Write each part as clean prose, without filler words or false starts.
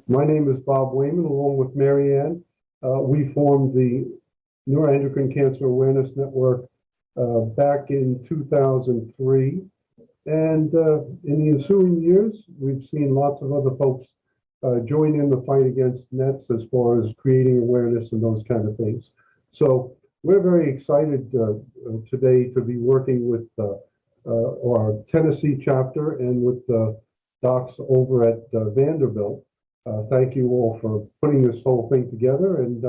My name is Bob Wayman, along with Mary Ann. We formed the Neuroendocrine Cancer Awareness Network back in 2003. And in the ensuing years, we've seen lots of other folks join in the fight against NETs as far as creating awareness and those kind of things. So we're very excited today to be working with our Tennessee chapter and with the docs over at Vanderbilt. Thank you all for putting this whole thing together, and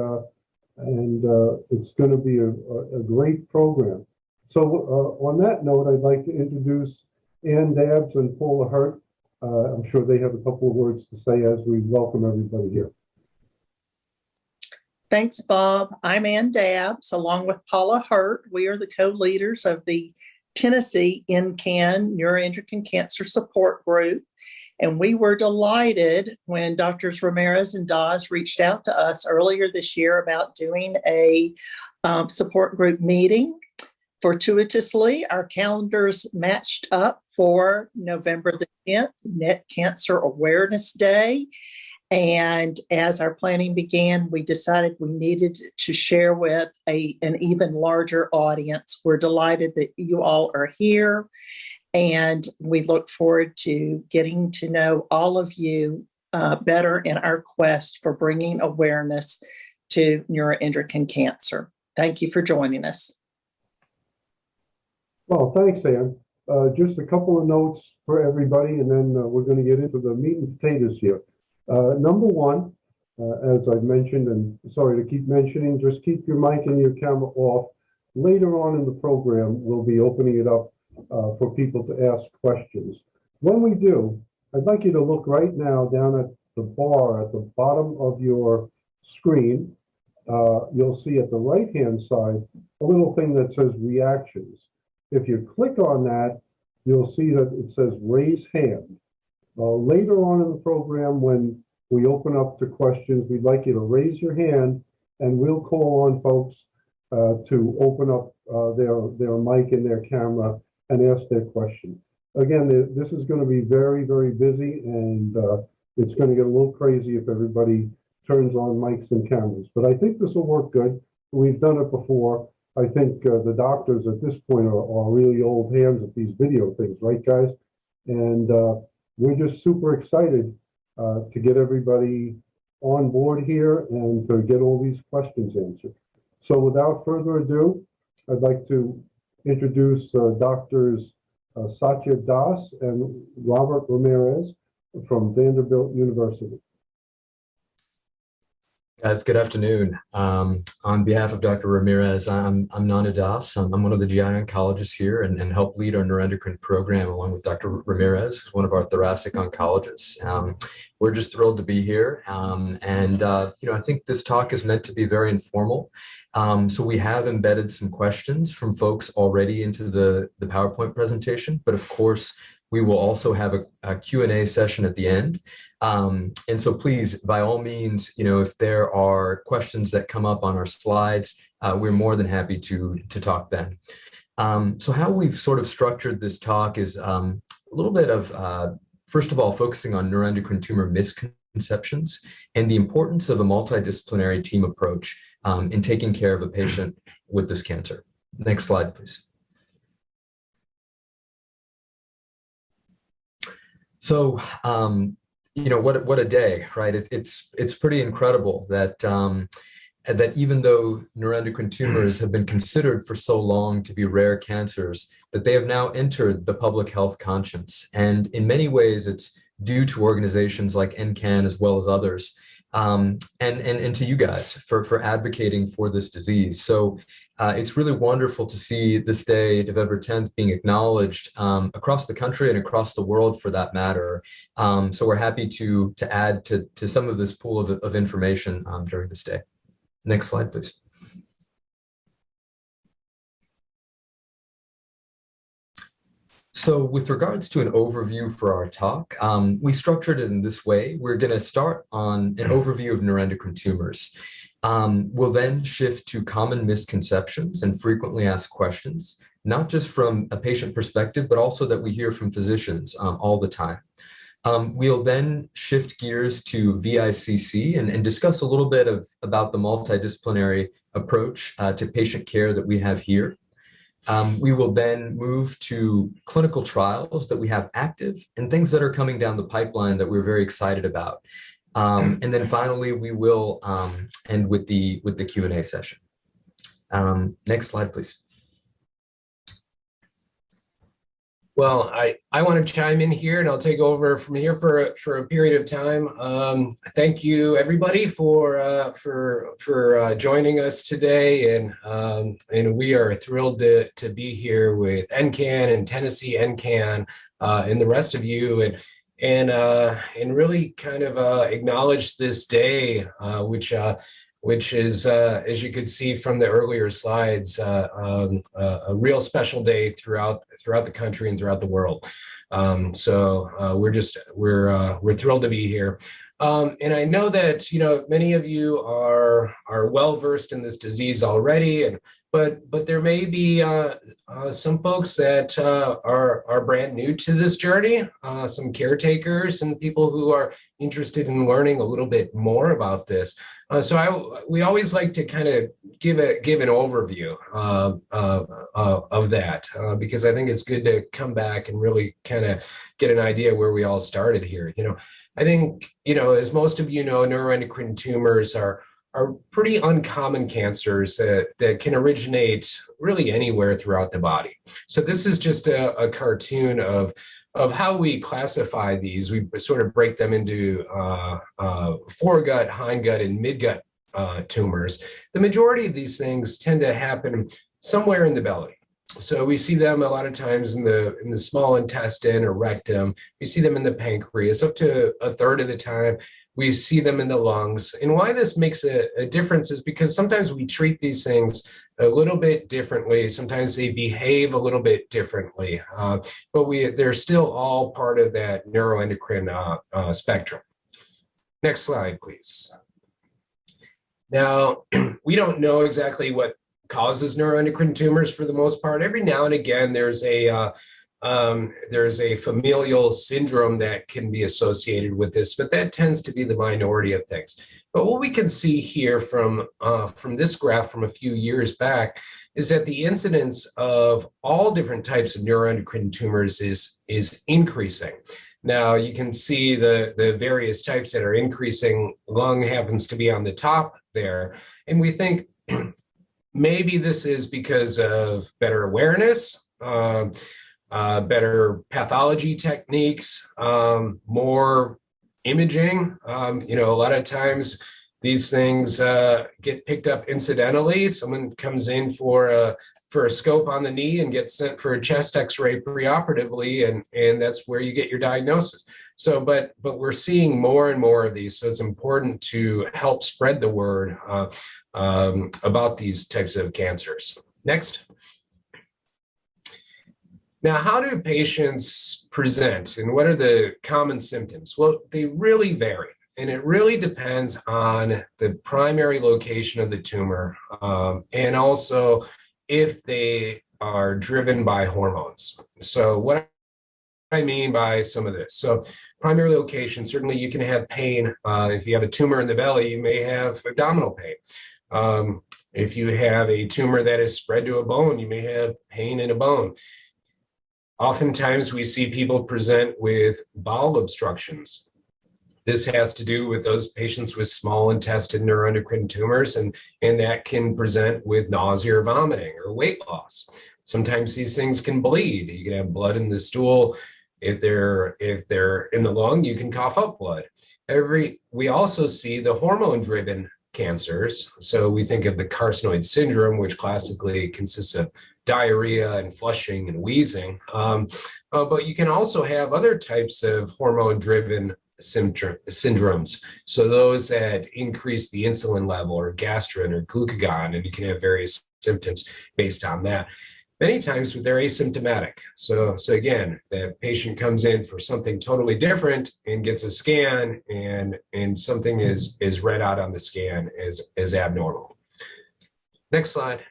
it's going to be a great program. So on that note, I'd like to introduce Ann Dabbs and Paula Hurt. I'm sure they have a couple of words to say as we welcome everybody here. Thanks, Bob. I'm Ann Dabbs, along with Paula Hurt. We are the co-leaders of the Tennessee NCAN Neuroendocrine Cancer Support Group. And we were delighted when Drs. Ramirez and Dr. reached out to us earlier this year about doing a support group meeting. Fortuitously, our calendars matched up for November the 10th, Net Cancer Awareness Day. And as our planning began, we decided we needed to share with an even larger audience. We're delighted that you all are here. And we look forward to getting to know all of you better in our quest for bringing awareness to neuroendocrine cancer. Thank you for joining us. Well, thanks, Ann. Just a couple of notes for everybody, and then we're going to get into the meat and potatoes here. Number one, as I've mentioned, and sorry to keep mentioning, just keep your mic and your camera off. Later on in the program, we'll be opening it up for people to ask questions. When we do, I'd like you to look right now down at the bar at the bottom of your screen. You'll see at the right-hand side a little thing that says reactions. If you click on that, you'll see that it says raise hand. Later on in the program, when we open up to questions, we'd like you to raise your hand, and we'll call on folks to open up their mic and their camera and ask their question. Again, this is going to be very, very busy, and it's going to get a little crazy if everybody turns on mics and cameras. But I think this will work good. We've done it before. I think the doctors at this point are really old hands at these video things, right, guys? And we're just super excited to get everybody on board here and to get all these questions answered. So without further ado, I'd like to introduce Drs. Satya Das and Robert Ramirez from Vanderbilt University. Guys, good afternoon. On behalf of Dr. Ramirez, I'm Nana Das. I'm one of the GI oncologists here and help lead our neuroendocrine program along with Dr. Ramirez, who's one of our thoracic oncologists. We're just thrilled to be here. I think this talk is meant to be very informal. So we have embedded some questions from folks already into the PowerPoint presentation, but of course, we will also have a Q&A session at the end. And so please, by all means, if there are questions that come up on our slides, we're more than happy to talk then. So how we've sort of structured this talk is a little bit of, first of all, focusing on neuroendocrine tumor misconceptions and the importance of a multidisciplinary team approach in taking care of a patient with this cancer. Next slide, please. So, what a day, right? It's pretty incredible that that even though neuroendocrine tumors have been considered for so long to be rare cancers, that they have now entered the public health conscience. And in many ways, it's due to organizations like NCAN as well as others, and to you guys for advocating for this disease. So it's really wonderful to see this day, November 10th, being acknowledged across the country and across the world for that matter. So we're happy to add to some of this pool of information during this day. Next slide, please. So with regards to an overview for our talk, we structured it in this way. We're going to start on an overview of neuroendocrine tumors. We'll then shift to common misconceptions and frequently asked questions, not just from a patient perspective, but also that we hear from physicians all the time. We'll then shift gears to VICC and discuss a little bit about the multidisciplinary approach to patient care that we have here. We will then move to clinical trials that we have active and things that are coming down the pipeline that we're very excited about. And then finally, we will end with the Q&A session. Next slide, please. Well, I want to chime in here, and I'll take over from here for a period of time. Thank you, everybody, for joining us today, and we are thrilled to be here with NCAN and Tennessee NCAN and the rest of you, and really kind of acknowledge this day, which is, as you could see from the earlier slides, a real special day throughout the country and throughout the world. So we're thrilled to be here. And I know that many of you are well versed in this disease already, but there may be some folks that are brand new to this journey, some caretakers and people who are interested in learning a little bit more about this. So we always like to kind of give an overview of that because I think it's good to come back and really kind of get an idea where we all started here. I think, as most of you know, neuroendocrine tumors are pretty uncommon cancers that can originate really anywhere throughout the body. So this is just a cartoon of how we classify these. We sort of break them into foregut, hindgut, and midgut tumors. The majority of these things tend to happen somewhere in the belly. So we see them a lot of times in the small intestine or rectum. We see them in the pancreas. Up to a third of the time, we see them in the lungs. And why this makes a difference is because sometimes we treat these things a little bit differently. Sometimes they behave a little bit differently, but they're still all part of that neuroendocrine spectrum. Next slide, please. Now, we don't know exactly what causes neuroendocrine tumors for the most part. Every now and again, there's a familial syndrome that can be associated with this, but that tends to be the minority of things. But what we can see here from this graph from a few years back is that the incidence of all different types of neuroendocrine tumors is increasing. Now you can see the various types that are increasing. Lung happens to be on the top there, and we think maybe this is because of better awareness, better pathology techniques, more imaging. A lot of times these things get picked up incidentally. Someone comes in for a scope on the knee and gets sent for a chest x-ray preoperatively, and that's where you get your diagnosis. So, but we're seeing more and more of these, so it's important to help spread the word about these types of cancers. Next. Now, how do patients present and what are the common symptoms? Well, they really vary, and it really depends on the primary location of the tumor and also if they are driven by hormones. So what I mean by some of this. So primary location, certainly you can have pain. If you have a tumor in the belly, you may have abdominal pain. If you have a tumor that is spread to a bone, you may have pain in a bone. Oftentimes we see people present with bowel obstructions. This has to do with those patients with small intestine neuroendocrine tumors, and that can present with nausea or vomiting or weight loss. Sometimes these things can bleed. You can have blood in the stool. If they're in the lung, you can cough up blood. We also see the hormone-driven cancers. So we think of the carcinoid syndrome, which classically consists of diarrhea and flushing and wheezing. But you can also have other types of hormone-driven syndromes. So those that increase the insulin level or gastrin or glucagon, and you can have various symptoms based on that. Many times they're asymptomatic. So again, the patient comes in for something totally different and gets a scan, and something is read out on the scan as abnormal. Next slide.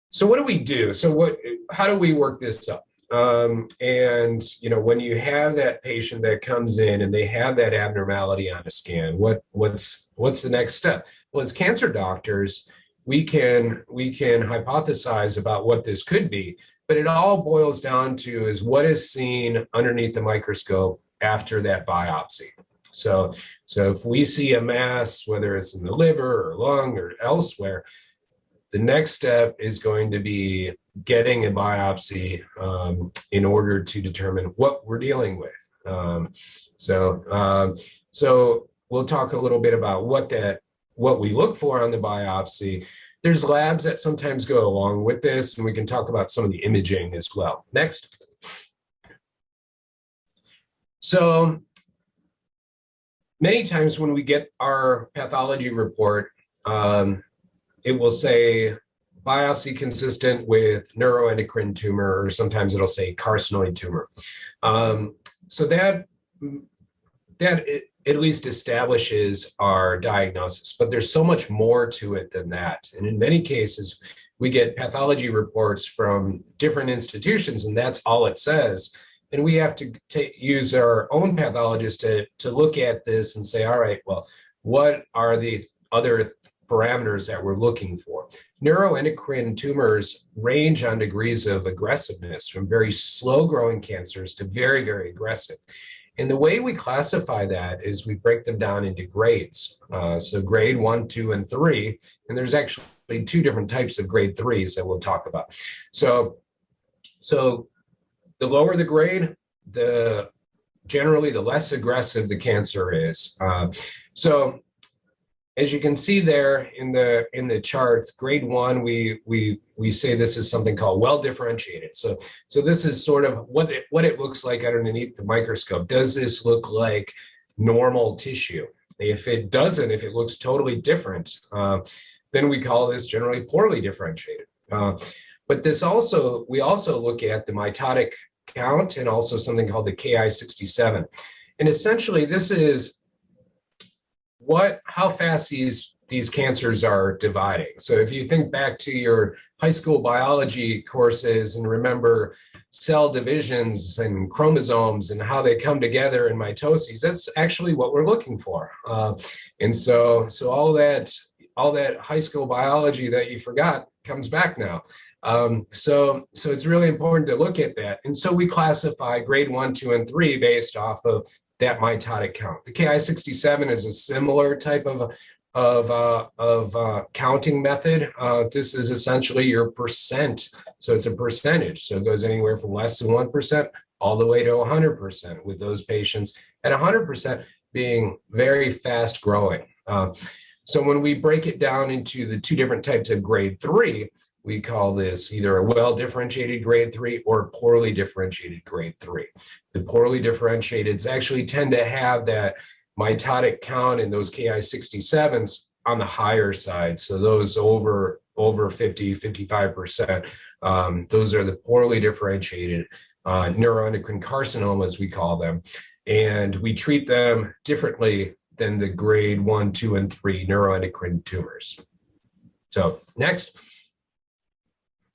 So what do we do? So how do we work this up? And when you have that patient that comes in and they have that abnormality on a scan, what's the next step? Well, as cancer doctors, we can hypothesize about what this could be, but it all boils down to is what is seen underneath the microscope after that biopsy. So if we see a mass, whether it's in the liver or lung or elsewhere, the next step is going to be getting a biopsy in order to determine what we're dealing with. So we'll talk a little bit about what we look for on the biopsy. There's labs that sometimes go along with this, and we can talk about some of the imaging as well. Next. So many times when we get our pathology report, it will say biopsy consistent with neuroendocrine tumor, or sometimes it'll say carcinoid tumor. So that at least establishes our diagnosis, but there's so much more to it than that. And in many cases, we get pathology reports from different institutions, and that's all it says. And we have to use our own pathologist to look at this and say, all right, well, what are the other parameters that we're looking for? Neuroendocrine tumors range on degrees of aggressiveness from very slow growing cancers to very, very aggressive. And the way we classify that is we break them down into grades. So grade 1, 2, and 3, and there's actually 2 different types of grade 3s that we'll talk about. So the lower the grade, generally the less aggressive the cancer is. So as you can see there in the charts, grade 1, we say this is something called well differentiated. So this is sort of what it looks like underneath the microscope. Does this look like normal tissue? If it doesn't, if it looks totally different, then we call this generally poorly differentiated. But we also look at the mitotic count and also something called the Ki-67. And essentially this is how fast these cancers are dividing. So if you think back to your high school biology courses and remember cell divisions and chromosomes and how they come together in mitosis, that's actually what we're looking for. And so all that high school biology that you forgot comes back now. So it's really important to look at that. And so we classify grade 1, 2, and 3 based off of that mitotic count. The Ki-67 is a similar type of counting method. This is essentially your percent. So it's a percentage. So it goes anywhere from less than 1% all the way to 100%, with those patients at 100% being very fast growing. So when we break it down into the 2 different types of grade 3, we call this either a well-differentiated grade 3 or poorly differentiated grade 3. The poorly differentiateds actually tend to have that mitotic count in those Ki-67s on the higher side. So those over 50, 55%, those are the poorly differentiated neuroendocrine carcinomas, we call them. And we treat them differently than the grade 1, 2, and 3 neuroendocrine tumors. So next.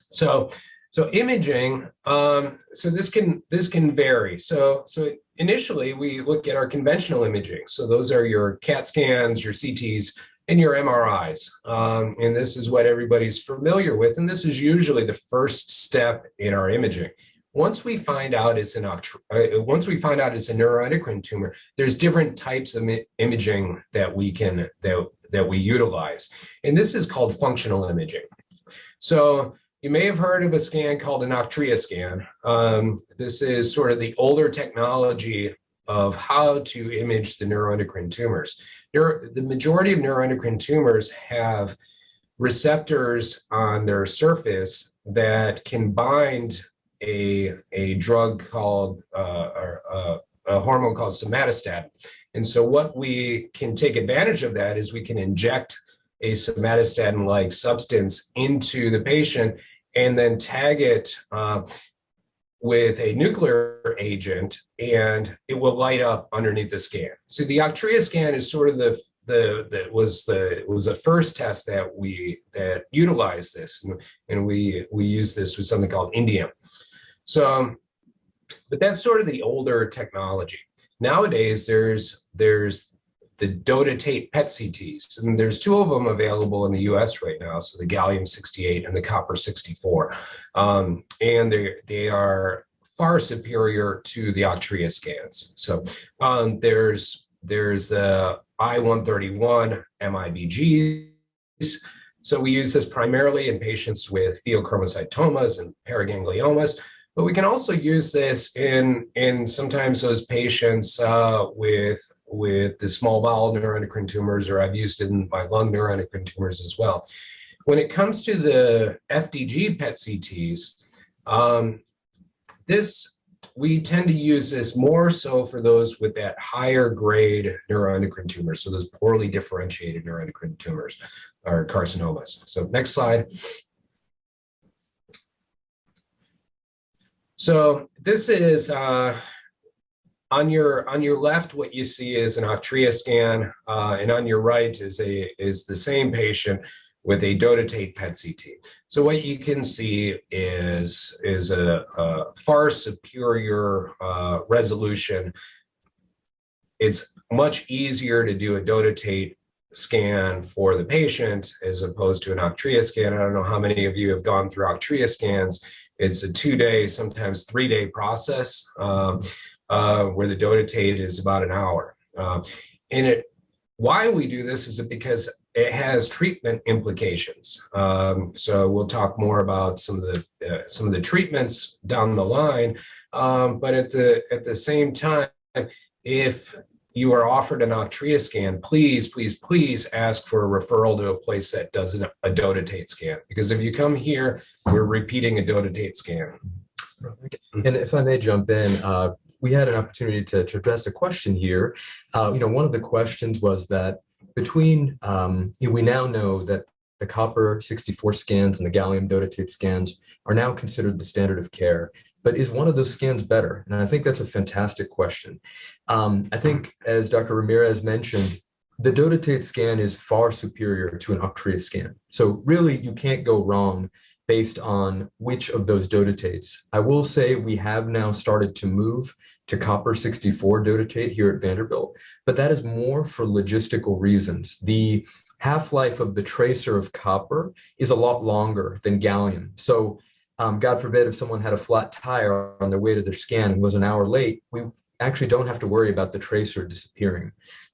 So imaging, so this can vary. So initially we look at our conventional imaging. So those are your CAT scans, your CTs, and your MRIs. And this is what everybody's familiar with. And this is usually the first step in our imaging. Once we find out it's a neuroendocrine tumor, there's different types of imaging that we utilize. And this is called functional imaging. So you may have heard of a scan called an Octria scan. This is sort of the older technology of how to image the neuroendocrine tumors. The majority of neuroendocrine tumors have receptors on their surface that can bind a drug called, a hormone called somatostatin. And so what we can take advantage of that is we can inject a somatostatin-like substance into the patient and then tag it with a nuclear agent, and it will light up underneath the scan. So the Octria scan is sort of was the first test that utilized this, and we use this with something called indium. So But that's sort of the older technology. Nowadays, there's the Dota PET CTs, and there's two of them available in the US right now. So the gallium-68 and the copper-64. And they are far superior to the Octria scans. So there's the I-131 MIBGs. So we use this primarily in patients with pheochromocytomas and paragangliomas, but we can also use this in sometimes those patients with the small bowel neuroendocrine tumors, or I've used it in my lung neuroendocrine tumors as well. When it comes to the FDG PET CTs, we tend to use this more so for those with that higher grade neuroendocrine tumors, so those poorly differentiated neuroendocrine tumors or carcinomas. So next slide. So this is on your left, what you see is an Octria scan, and on your right is the same patient with a Dota PET CT. So what you can see is a far superior resolution. It's much easier to do a Dota scan for the patient as opposed to an Octria scan. I don't know how many of you have gone through Octria scans. It's a 2-day, sometimes 3-day process where the Dota is about an hour. Why we do this is because it has treatment implications. So we'll talk more about some of the treatments down the line. But at the same time, if you are offered an Octria scan, please, please, please ask for a referral to a place that does a Dota scan. Because if you come here, we're repeating a Dota scan. And if I may jump in, we had an opportunity to address a question here. One of the questions was that between, we now know that the copper-64 scans and the gallium Dota scans are now considered the standard of care. But is one of those scans better? And I think that's a fantastic question. I think, as Dr. Ramirez mentioned, the Dota scan is far superior to an Octria scan. So really, you can't go wrong based on which of those Dota. I will say we have now started to move to copper-64 Dota here at Vanderbilt, but that is more for logistical reasons. The half-life of the tracer of copper is a lot longer than gallium. So God forbid if someone had a flat tire on their way to their scan and was an hour late, we actually don't have to worry about the tracer disappearing.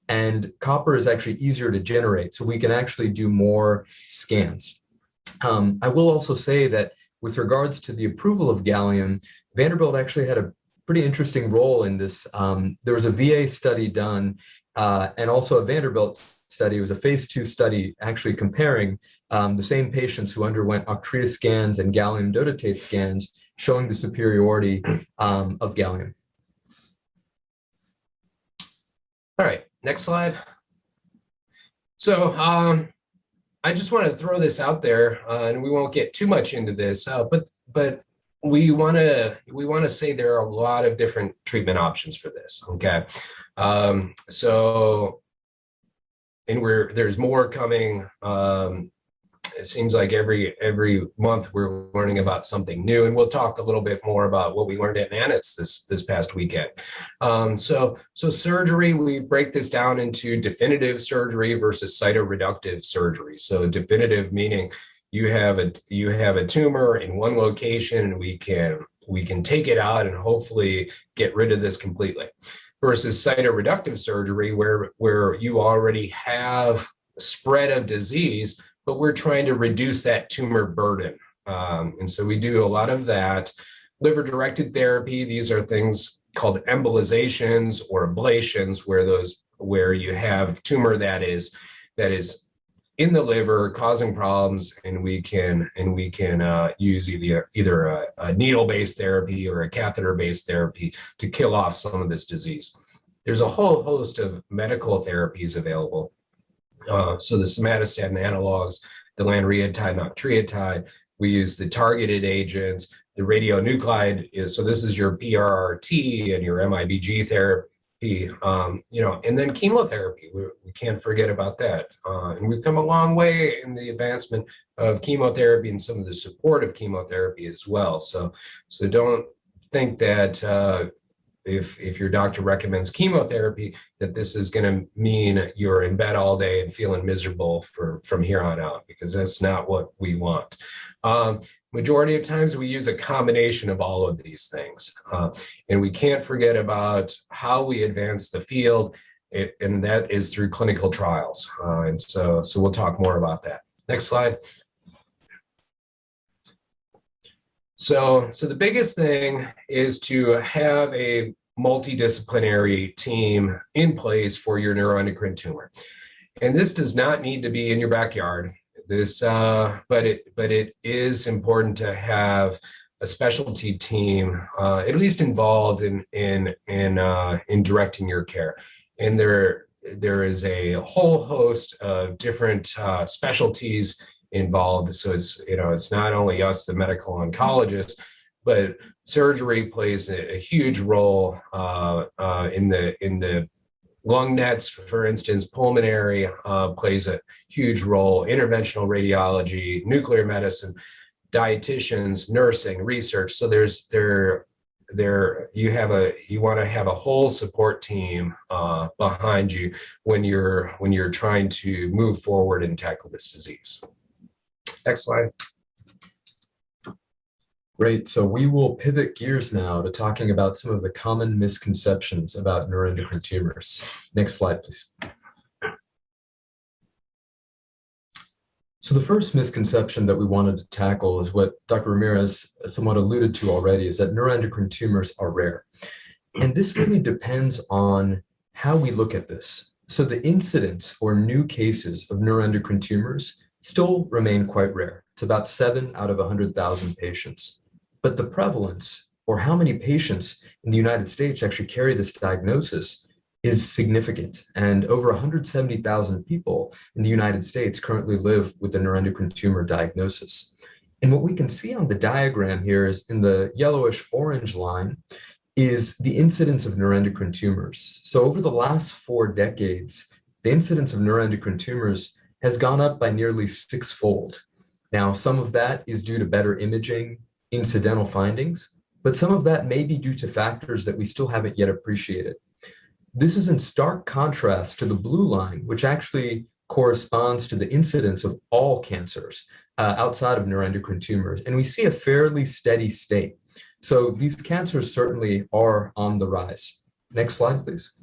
And copper is actually easier to generate, so we can actually do more scans. I will also say that with regards to the approval of gallium, Vanderbilt actually had a pretty interesting role in this. There was a VA study done and also a Vanderbilt study. It was a phase 2 study actually comparing the same patients who underwent Octria scans and gallium Dota scans, showing the superiority of gallium. All right, next slide. So I just want to throw this out there, and we won't get too much into this, but we want to say there are a lot of different treatment options for this. Okay, so there's more coming. It seems like every month we're learning about something new, and we'll talk a little bit more about what we learned at NANETS this past weekend. So surgery, we break this down into definitive surgery versus cytoreductive surgery. So definitive meaning you have a tumor in one location, and we can take it out and hopefully get rid of this completely. Versus cytoreductive surgery, where you already have spread of disease, but we're trying to reduce that tumor burden. And so we do a lot of that. Liver-directed therapy, these are things called embolizations or ablations, where you have tumor that is in the liver causing problems, and we can use either a needle-based therapy or a catheter-based therapy to kill off some of this disease. There's a whole host of medical therapies available. So the somatostatin analogs, the lanreotide, octreotide, we use the targeted agents, the radionuclide so this is your PRRT and your MIBG therapy, and then chemotherapy. We can't forget about that. And we've come a long way in the advancement of chemotherapy and some of the support of chemotherapy as well. So don't think that if your doctor recommends chemotherapy, that this is going to mean you're in bed all day and feeling miserable from here on out, because that's not what we want. Majority of times we use a combination of all of these things. And we can't forget about how we advance the field, and that is through clinical trials. And so we'll talk more about that. Next slide. So the biggest thing is to have a multidisciplinary team in place for your neuroendocrine tumor. And this does not need to be in your backyard. But it is important to have a specialty team at least involved in directing your care. And there is a whole host of different specialties involved. So it's not only us, the medical oncologists, but surgery plays a huge role in the lung nets, for instance. Pulmonary plays a huge role. Interventional radiology, nuclear medicine, dietitians, nursing, research. So you want to have a whole support team behind you when you're trying to move forward and tackle this disease. Next slide. Great. So we will pivot gears now to talking about some of the common misconceptions about neuroendocrine tumors. Next slide, please. So the first misconception that we wanted to tackle is what Dr. Ramirez somewhat alluded to already, is that neuroendocrine tumors are rare. And this really depends on how we look at this. So the incidence or new cases of neuroendocrine tumors still remain quite rare. It's about 7 out of 100,000 patients. But the prevalence, or how many patients in the United States actually carry this diagnosis, is significant. And over 170,000 people in the United States currently live with a neuroendocrine tumor diagnosis. And what we can see on the diagram here is, in the yellowish orange line, is the incidence of neuroendocrine tumors. So over the last 4 decades, the incidence of neuroendocrine tumors has gone up by nearly 6-fold. Now, some of that is due to better imaging, incidental findings, but some of that may be due to factors that we still haven't yet appreciated. This is in stark contrast to the blue line, which actually corresponds to the incidence of all cancers outside of neuroendocrine tumors. And we see a fairly steady state. So these cancers certainly are on the rise. Next slide, please.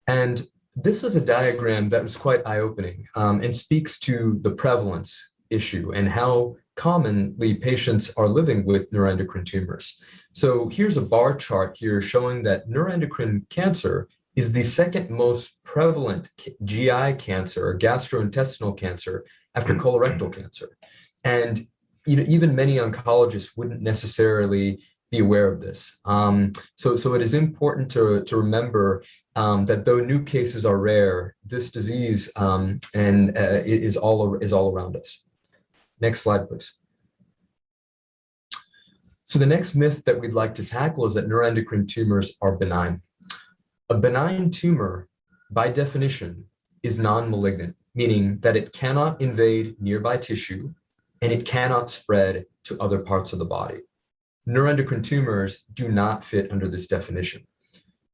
And this is a diagram that was quite eye-opening and speaks to the prevalence issue and how commonly patients are living with neuroendocrine tumors. So here's a bar chart here showing that neuroendocrine cancer is the second most prevalent GI cancer or gastrointestinal cancer after colorectal cancer. And even many oncologists wouldn't necessarily be aware of this. So it is important to remember that though new cases are rare, this disease is all around us. Next slide, please. So the next myth that we'd like to tackle is that neuroendocrine tumors are benign. A benign tumor, by definition, is non-malignant, meaning that it cannot invade nearby tissue and it cannot spread to other parts of the body. Neuroendocrine tumors do not fit under this definition.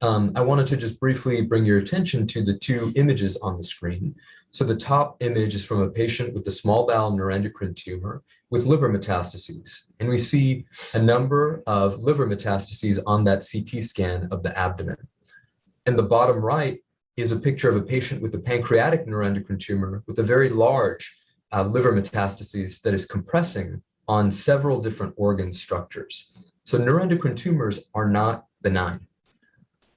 I wanted to just briefly bring your attention to the 2 images on the screen. So the top image is from a patient with a small bowel neuroendocrine tumor with liver metastases. And we see a number of liver metastases on that CT scan of the abdomen. And the bottom right is a picture of a patient with a pancreatic neuroendocrine tumor with a very large liver metastases that is compressing on several different organ structures. So neuroendocrine tumors are not benign.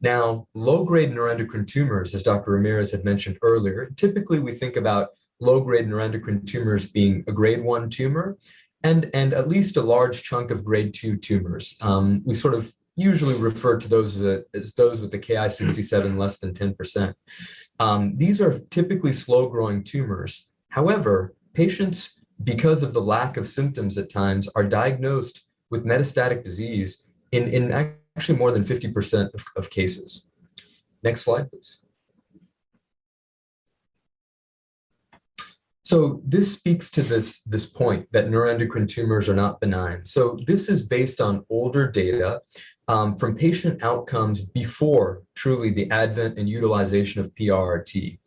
Now, low-grade neuroendocrine tumors, as Dr. Ramirez had mentioned earlier, typically we think about low-grade neuroendocrine tumors being a grade 1 tumor and at least a large chunk of grade 2 tumors. We sort of usually refer to those as those with the Ki-67 less than 10%. These are typically slow-growing tumors. However, patients, because of the lack of symptoms at times, are diagnosed with metastatic disease in actually more than 50% of cases. Next slide, please. So this speaks to this point that neuroendocrine tumors are not benign. So this is based on older data from patient outcomes before truly the advent and utilization of PRRT.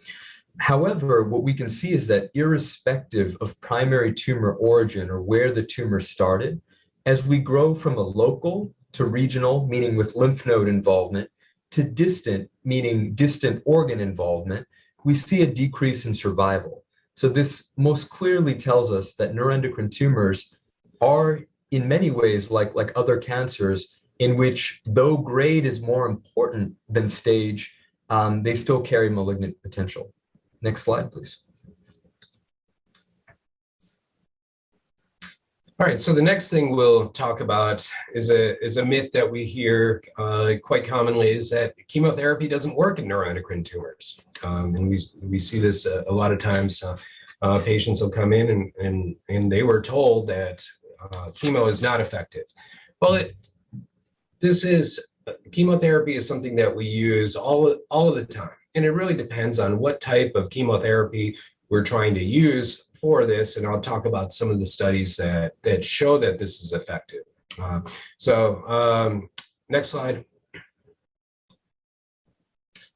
However, what we can see is that irrespective of primary tumor origin or where the tumor started, as we grow from a local to regional, meaning with lymph node involvement, to distant, meaning distant organ involvement, we see a decrease in survival. So this most clearly tells us that neuroendocrine tumors are in many ways like other cancers, in which though grade is more important than stage, they still carry malignant potential. Next slide, please. All right, so the next thing we'll talk about is a myth that we hear quite commonly, is that chemotherapy doesn't work in neuroendocrine tumors. And we see this a lot of times. Patients will come in and they were told that chemo is not effective. Well, chemotherapy is something that we use all of the time. And it really depends on what type of chemotherapy we're trying to use for this. And I'll talk about some of the studies that show that this is effective. Next slide.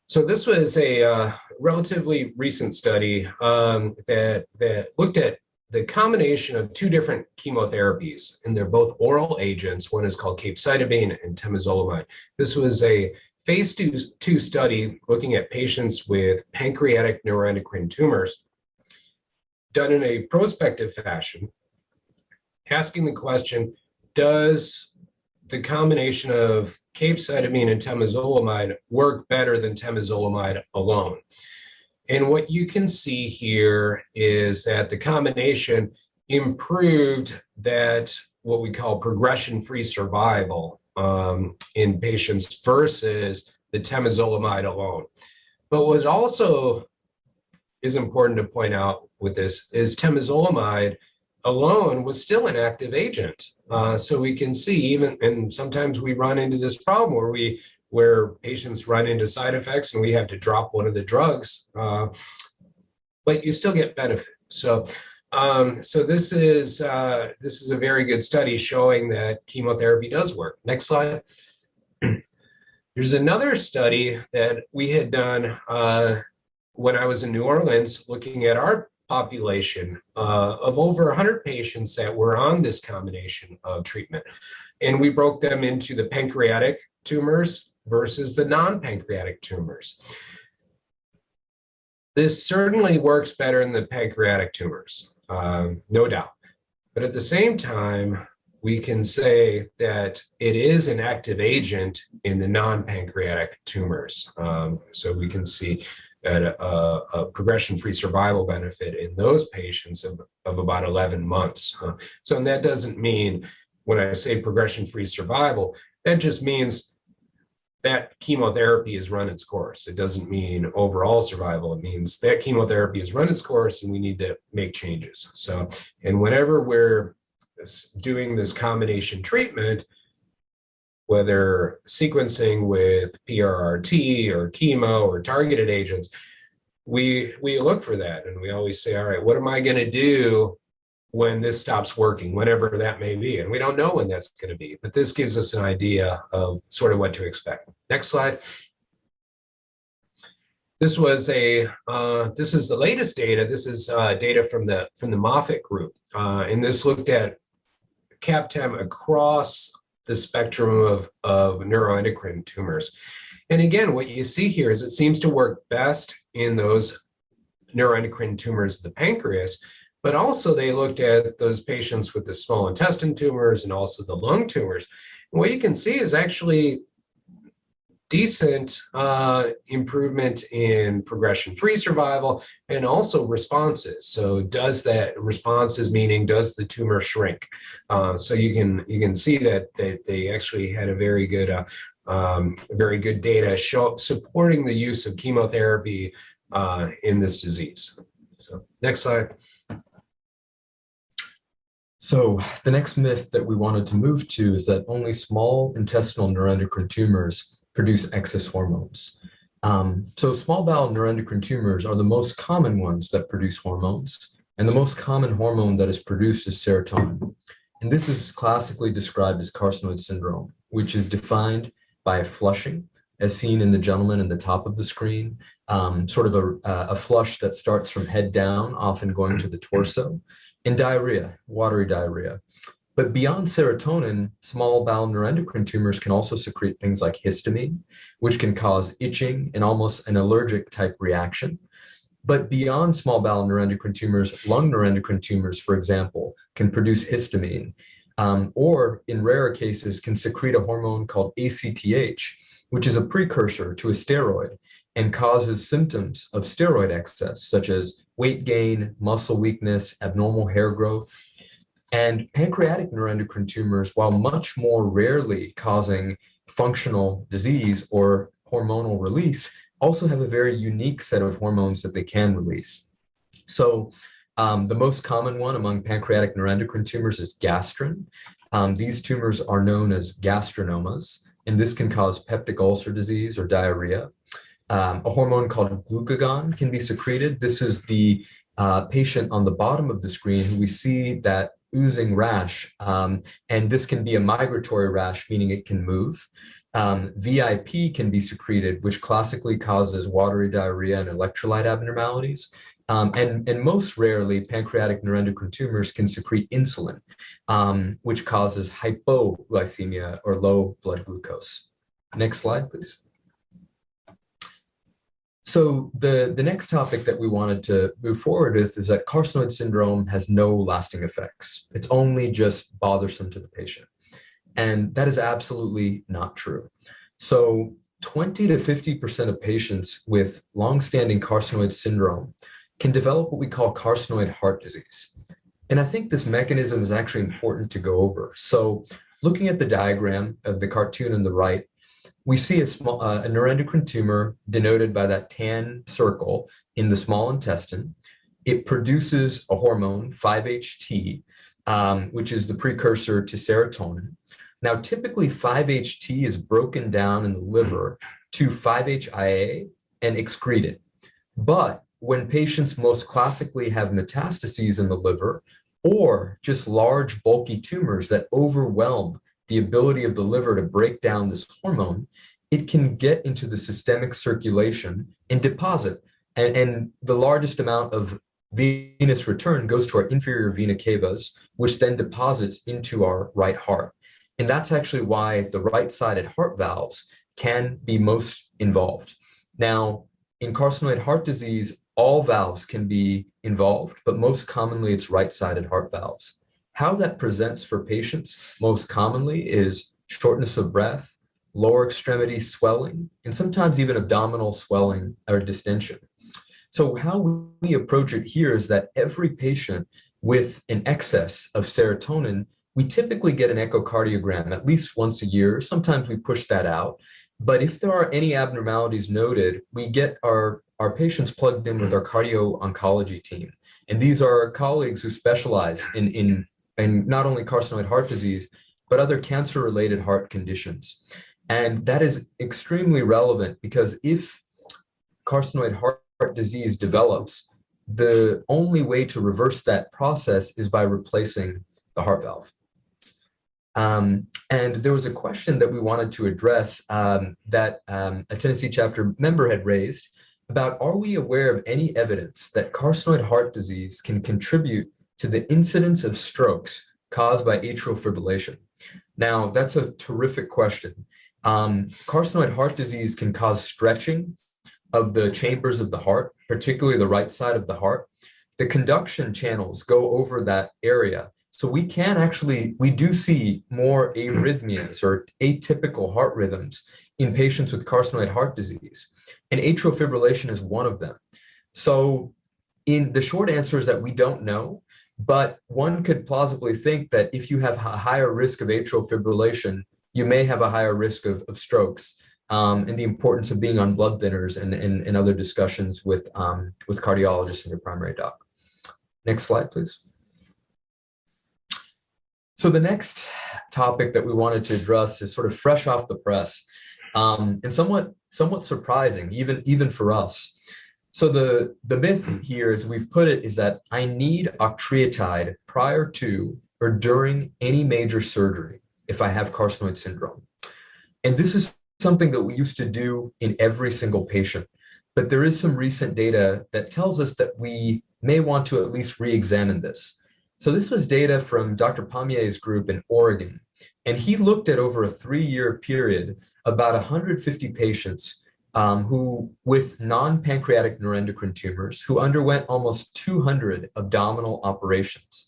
So this was a relatively recent study that looked at the combination of two different chemotherapies, and they're both oral agents. One is called capecitabine and temozolomide. This was a phase 2 study looking at patients with pancreatic neuroendocrine tumors, done in a prospective fashion, asking the question, does the combination of capecitabine and temozolomide work better than temozolomide alone? And what you can see here is that the combination improved that what we call progression-free survival in patients versus the temozolomide alone. But what also is important to point out with this is temozolomide alone was still an active agent. So we can see and sometimes we run into this problem where patients run into side effects and we have to drop one of the drugs, but you still get benefit. So this is a very good study showing that chemotherapy does work. Next slide. There's another study that we had done when I was in New Orleans, looking at our population of over 100 patients that were on this combination of treatment. And we broke them into the pancreatic tumors versus the non-pancreatic tumors. This certainly works better in the pancreatic tumors, no doubt. But at the same time, we can say that it is an active agent in the non-pancreatic tumors. So we can see that a progression-free survival benefit in those patients of about 11 months. So and that doesn't mean, when I say progression-free survival, that just means that chemotherapy has run its course. It doesn't mean overall survival. It means that chemotherapy has run its course and we need to make changes. So, and whenever we're doing this combination treatment, whether sequencing with PRRT or chemo or targeted agents, we look for that. And we always say, all right, what am I going to do when this stops working, whenever that may be? And we don't know when that's going to be, but this gives us an idea of sort of what to expect. Next slide. This was this is the latest data. This is data from the Moffitt group. And this looked at CAPTEM across the spectrum of neuroendocrine tumors. And again, what you see here is it seems to work best in those neuroendocrine tumors of the pancreas, but also they looked at those patients with the small intestine tumors and also the lung tumors. And what you can see is actually decent improvement in progression-free survival and also responses. So does that responses, meaning does the tumor shrink? So you can see that they actually had a very good data supporting the use of chemotherapy in this disease. So next slide. So the next myth that we wanted to move to is that only small intestinal neuroendocrine tumors produce excess hormones. So small bowel neuroendocrine tumors are the most common ones that produce hormones. And the most common hormone that is produced is serotonin. And this is classically described as carcinoid syndrome, which is defined by a flushing, as seen in the gentleman in the top of the screen, sort of a flush that starts from head down, often going to the torso, and diarrhea, watery diarrhea. But beyond serotonin, small bowel neuroendocrine tumors can also secrete things like histamine, which can cause itching and almost an allergic type reaction. But beyond small bowel neuroendocrine tumors, lung neuroendocrine tumors, for example, can produce histamine, or in rarer cases can secrete a hormone called ACTH, which is a precursor to a steroid and causes symptoms of steroid excess, such as weight gain, muscle weakness, abnormal hair growth. And pancreatic neuroendocrine tumors, while much more rarely causing functional disease or hormonal release, also have a very unique set of hormones that they can release. So the most common one among pancreatic neuroendocrine tumors is gastrin. These tumors are known as gastrinomas, and this can cause peptic ulcer disease or diarrhea. A hormone called glucagon can be secreted. This is the patient on the bottom of the screen who we see that oozing rash, and this can be a migratory rash, meaning it can move. VIP can be secreted, which classically causes watery diarrhea and electrolyte abnormalities. And most rarely, pancreatic neuroendocrine tumors can secrete insulin, which causes hypoglycemia or low blood glucose. Next slide, please. So the next topic that we wanted to move forward with is that carcinoid syndrome has no lasting effects. It's only just bothersome to the patient. And that is absolutely not true. So 20 to 50% of patients with longstanding carcinoid syndrome can develop what we call carcinoid heart disease. And I think this mechanism is actually important to go over. So looking at the diagram of the cartoon on the right, we see a neuroendocrine tumor denoted by that tan circle in the small intestine. It produces a hormone, 5-HT, which is the precursor to serotonin. Now, typically 5-HT is broken down in the liver to 5-HIA and excreted. But when patients most classically have metastases in the liver or just large bulky tumors that overwhelm the ability of the liver to break down this hormone, it can get into the systemic circulation and deposit. And the largest amount of venous return goes to our inferior vena cavas, which then deposits into our right heart. And that's actually why the right-sided heart valves can be most involved. Now, in carcinoid heart disease, all valves can be involved, but most commonly it's right-sided heart valves. How that presents for patients most commonly is shortness of breath, lower extremity swelling, and sometimes even abdominal swelling or distension. So how we approach it here is that every patient with an excess of serotonin, we typically get an echocardiogram at least once a year. Sometimes we push that out. But if there are any abnormalities noted, we get our patients plugged in with our cardio-oncology team. And these are colleagues who specialize in not only carcinoid heart disease, but other cancer-related heart conditions. And that is extremely relevant because if carcinoid heart disease develops, the only way to reverse that process is by replacing the heart valve. And there was a question that we wanted to address that a Tennessee chapter member had raised about, are we aware of any evidence that carcinoid heart disease can contribute to the incidence of strokes caused by atrial fibrillation? Now, that's a terrific question. Carcinoid heart disease can cause stretching of the chambers of the heart, particularly the right side of the heart. The conduction channels go over that area. So we do see more arrhythmias or atypical heart rhythms in patients with carcinoid heart disease. And atrial fibrillation is one of them. So the short answer is that we don't know, but one could plausibly think that if you have a higher risk of atrial fibrillation, you may have a higher risk of strokes, and the importance of being on blood thinners and other discussions with cardiologists and your primary doc. Next slide, please. So the next topic that we wanted to address is sort of fresh off the press, and somewhat surprising, even for us. So the myth here, as we've put it, is that I need octreotide prior to or during any major surgery if I have carcinoid syndrome. And this is something that we used to do in every single patient. But there is some recent data that tells us that we may want to at least re-examine this. So this was data from Dr. Pommier's group in Oregon, and he looked at over a 3-year period about 150 patients who with non-pancreatic neuroendocrine tumors who underwent almost 200 abdominal operations.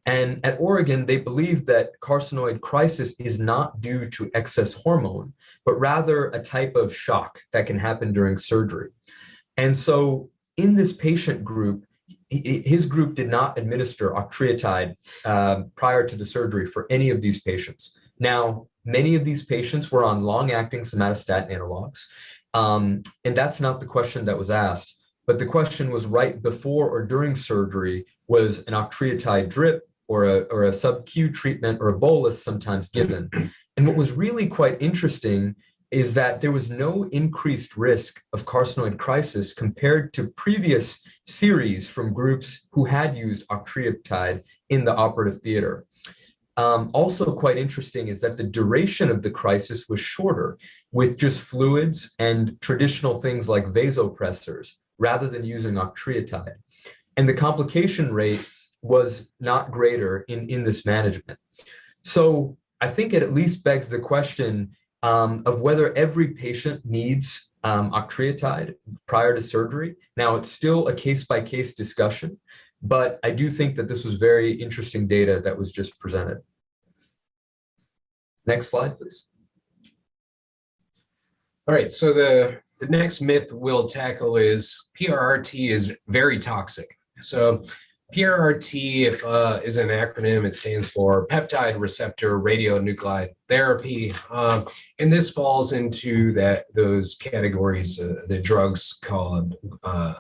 And at Oregon, they believe that carcinoid crisis is not due to excess hormone, but rather a type of shock that can happen during surgery. And so in this patient group, his group did not administer octreotide prior to the surgery for any of these patients. Now, many of these patients were on long-acting somatostatin analogs, and that's not the question that was asked. But the question was right before or during surgery, was an octreotide drip or a sub-Q treatment or a bolus sometimes given. And what was really quite interesting is that there was no increased risk of carcinoid crisis compared to previous series from groups who had used octreotide in the operative theater. Also quite interesting is that the duration of the crisis was shorter with just fluids and traditional things like vasopressors rather than using octreotide. And the complication rate was not greater in this management. So I think it at least begs the question of whether every patient needs octreotide prior to surgery. Now, it's still a case-by-case discussion, but I do think that this was very interesting data that was just presented. Next slide, please. All right, so the next myth we'll tackle is PRRT is very toxic. So PRRT is an acronym. It stands for peptide receptor radionuclide therapy, and this falls into those categories. The drugs called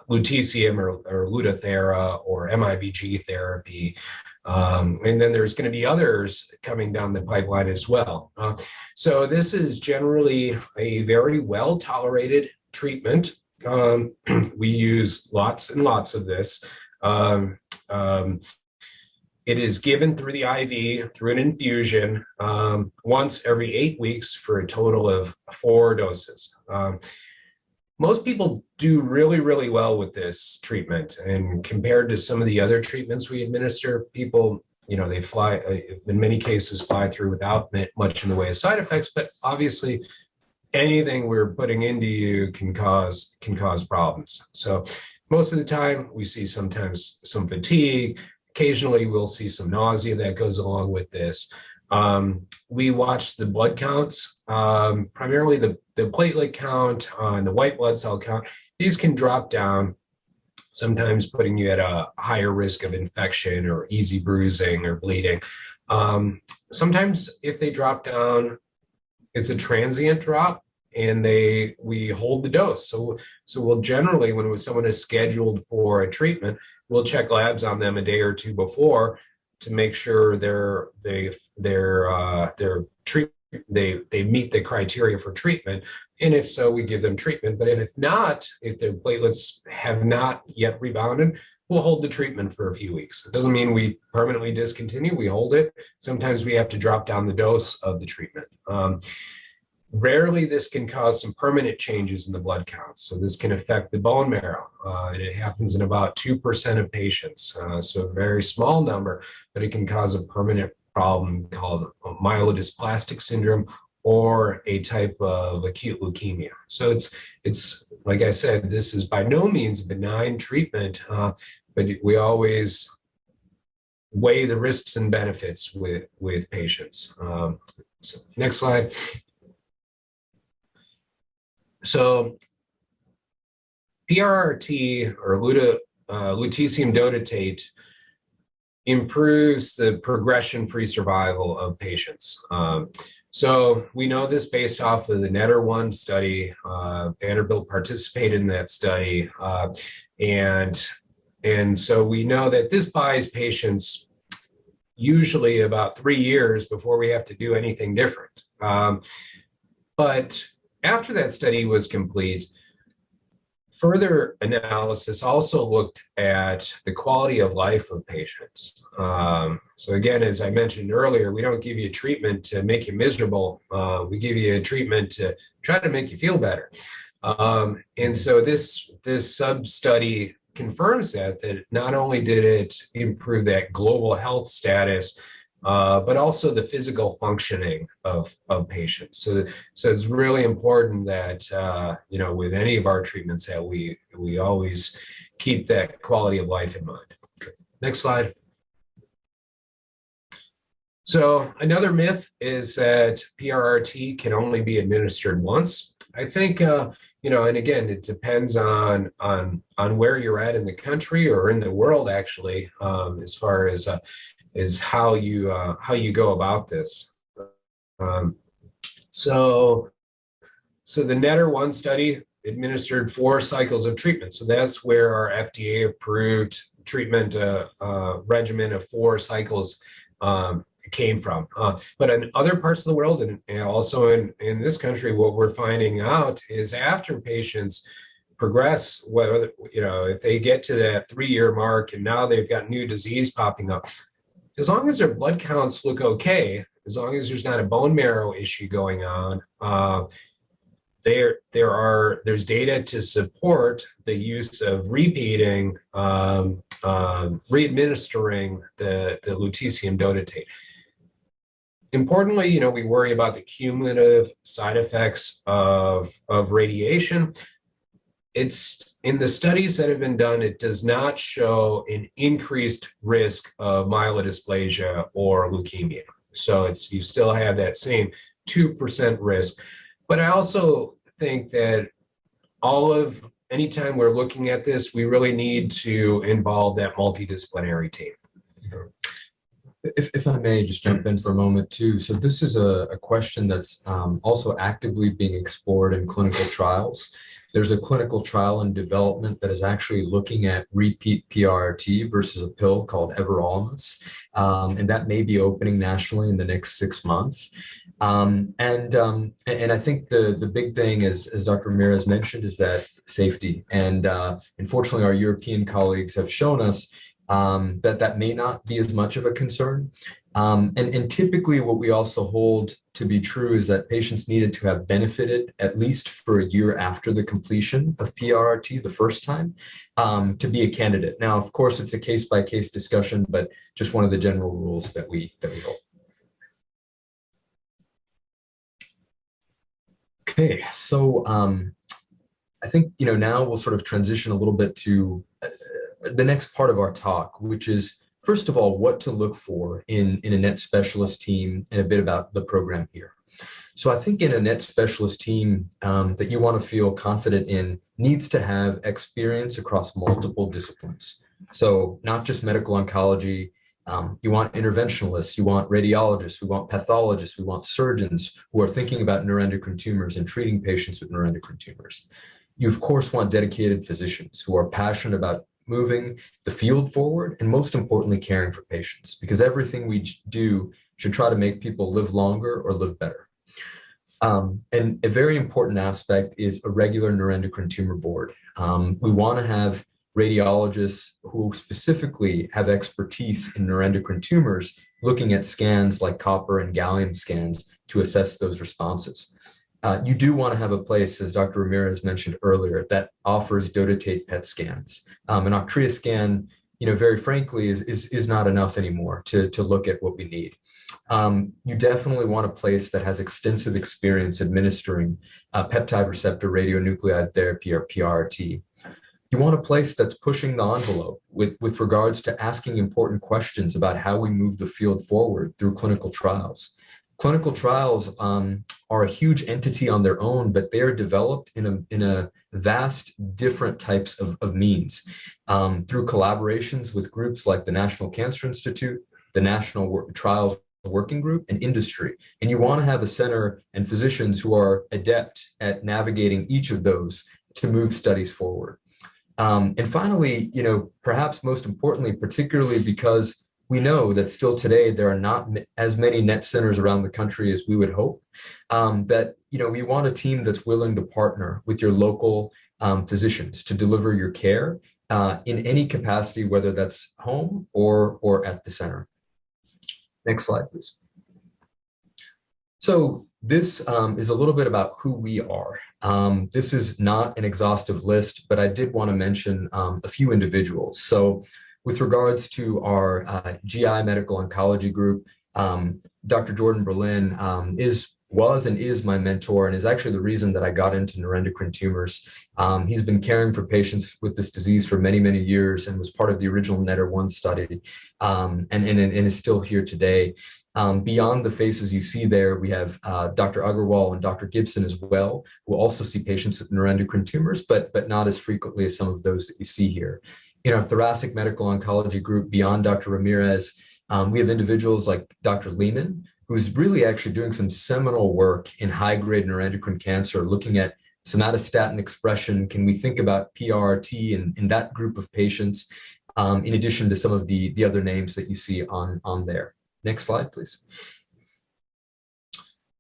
lutetium or Lutathera or MIBG therapy, and then there's going to be others coming down the pipeline as well. So this is generally a very well tolerated treatment. We use lots and lots of this. It is given through the IV, through an infusion, once every 8 weeks for a total of 4 doses. Most people do really, really well with this treatment. And compared to some of the other treatments we administer, people, they fly, in many cases, fly through without much in the way of side effects. But obviously, anything we're putting into you can cause problems. So most of the time, we see sometimes some fatigue. Occasionally, we'll see some nausea that goes along with this. We watch the blood counts, primarily the platelet count and the white blood cell count. These can drop down, sometimes putting you at a higher risk of infection or easy bruising or bleeding. Sometimes if they drop down, it's a transient drop, and we hold the dose. So we'll generally, when someone is scheduled for a treatment, we'll check labs on them a day or two before to make sure they meet the criteria for treatment. And if so, we give them treatment. But if not, if their platelets have not yet rebounded, we'll hold the treatment for a few weeks. It doesn't mean we permanently discontinue. We hold it. Sometimes we have to drop down the dose of the treatment. Rarely, this can cause some permanent changes in the blood counts. So this can affect the bone marrow, and it happens in about 2% of patients. So a very small number, but it can cause a permanent problem called myelodysplastic syndrome or a type of acute leukemia. So it's like I said, this is by no means a benign treatment, but we always weigh the risks and benefits with patients. So next slide. So PRRT or lutetium dotatate improves the progression-free survival of patients. So we know this based off of the NETTER-1 study. Vanderbilt participated in that study. And so we know that this buys patients usually about 3 years before we have to do anything different. But after that study was complete, further analysis also looked at the quality of life of patients. So again, as I mentioned earlier, we don't give you a treatment to make you miserable. We give you a treatment to try to make you feel better. And so this sub-study confirms that not only did it improve that global health status, but also the physical functioning of patients. So it's really important that, with any of our treatments that we always keep that quality of life in mind. Next slide. So another myth is that PRRT can only be administered once. I think, and again, it depends on where you're at in the country or in the world, actually, as far as is how you go about this. So the NETTER-1 study administered 4 cycles of treatment. So that's where our FDA-approved treatment regimen of 4 cycles came from. But in other parts of the world, and also in this country, what we're finding out is after patients progress, whether if they get to that 3-year mark and now they've got new disease popping up, as long as their blood counts look okay, as long as there's not a bone marrow issue going on, there's data to support the use of repeating, readministering the lutetium dotatate. Importantly, we worry about the cumulative side effects of radiation. It's in the studies that have been done, it does not show an increased risk of myelodysplasia or leukemia. So you still have that same 2% risk. But I also think that anytime we're looking at this, we really need to involve that multidisciplinary team. If I may just jump in for a moment too. So this is a question that's also actively being explored in clinical trials. There's a clinical trial in development that is actually looking at repeat PRRT versus a pill called Everlinens, and that may be opening nationally in the next 6 months. And I think the big thing, as Dr. Ramirez mentioned, is that safety. And unfortunately, our European colleagues have shown us that may not be as much of a concern. And typically what we also hold to be true is that patients needed to have benefited at least for a year after the completion of PRRT the first time to be a candidate. Now, of course, it's a case-by-case discussion, but just one of the general rules that we hold. Okay, so I think, now we'll sort of transition a little bit to the next part of our talk, which is, first of all, what to look for in a NET specialist team and a bit about the program here. So I think in a NET specialist team that you want to feel confident in needs to have experience across multiple disciplines. So not just medical oncology, you want interventionalists, you want radiologists, we want pathologists, we want surgeons who are thinking about neuroendocrine tumors and treating patients with neuroendocrine tumors. You, of course, want dedicated physicians who are passionate about moving the field forward, and most importantly, caring for patients, because everything we do should try to make people live longer or live better. And a very important aspect is a regular neuroendocrine tumor board. We want to have radiologists who specifically have expertise in neuroendocrine tumors, looking at scans like copper and gallium scans to assess those responses. You do want to have a place, as Dr. Ramirez mentioned earlier, that offers dotatate PET scans. An Octria scan, very frankly, is not enough anymore to look at what we need. You definitely want a place that has extensive experience administering peptide receptor radionuclide therapy, or PRRT. You want a place that's pushing the envelope with regards to asking important questions about how we move the field forward through clinical trials. Clinical trials are a huge entity on their own, but they are developed in a vast different types of means through collaborations with groups like the National Cancer Institute, the National Trials Working Group, and industry. And you want to have a center and physicians who are adept at navigating each of those to move studies forward. And finally, perhaps most importantly, particularly because we know that still today there are not as many NET centers around the country as we would hope, that we want a team that's willing to partner with your local physicians to deliver your care in any capacity, whether that's home or at the center. Next slide, please. So this is a little bit about who we are. This is not an exhaustive list, but I did want to mention a few individuals. So with regards to our GI medical oncology group, Dr. Jordan Berlin was and is my mentor, and is actually the reason that I got into neuroendocrine tumors. He's been caring for patients with this disease for many, many years and was part of the original NETTER-1 study, and is still here today. Beyond the faces you see there, we have Dr. Agarwal and Dr. Gibson as well, who also see patients with neuroendocrine tumors, but not as frequently as some of those that you see here. In our thoracic medical oncology group, beyond Dr. Ramirez, we have individuals like Dr. Lehman, who's really actually doing some seminal work in high-grade neuroendocrine cancer, looking at somatostatin expression. Can we think about PRRT in that group of patients, in addition to some of the other names that you see on there? Next slide, please.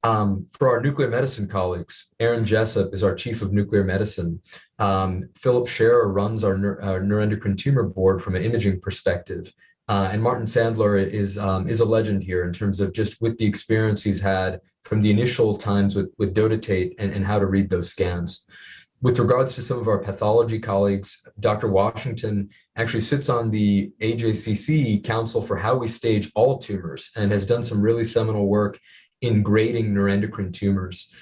For our nuclear medicine colleagues, Aaron Jessup is our chief of nuclear medicine. Philip Scherer runs our neuroendocrine tumor board from an imaging perspective. And Martin Sandler is a legend here in terms of just with the experience he's had from the initial times with Dota and how to read those scans. With regards to some of our pathology colleagues, Dr. Washington actually sits on the AJCC Council for How We Stage All Tumors and has done some really seminal work in grading neuroendocrine tumors.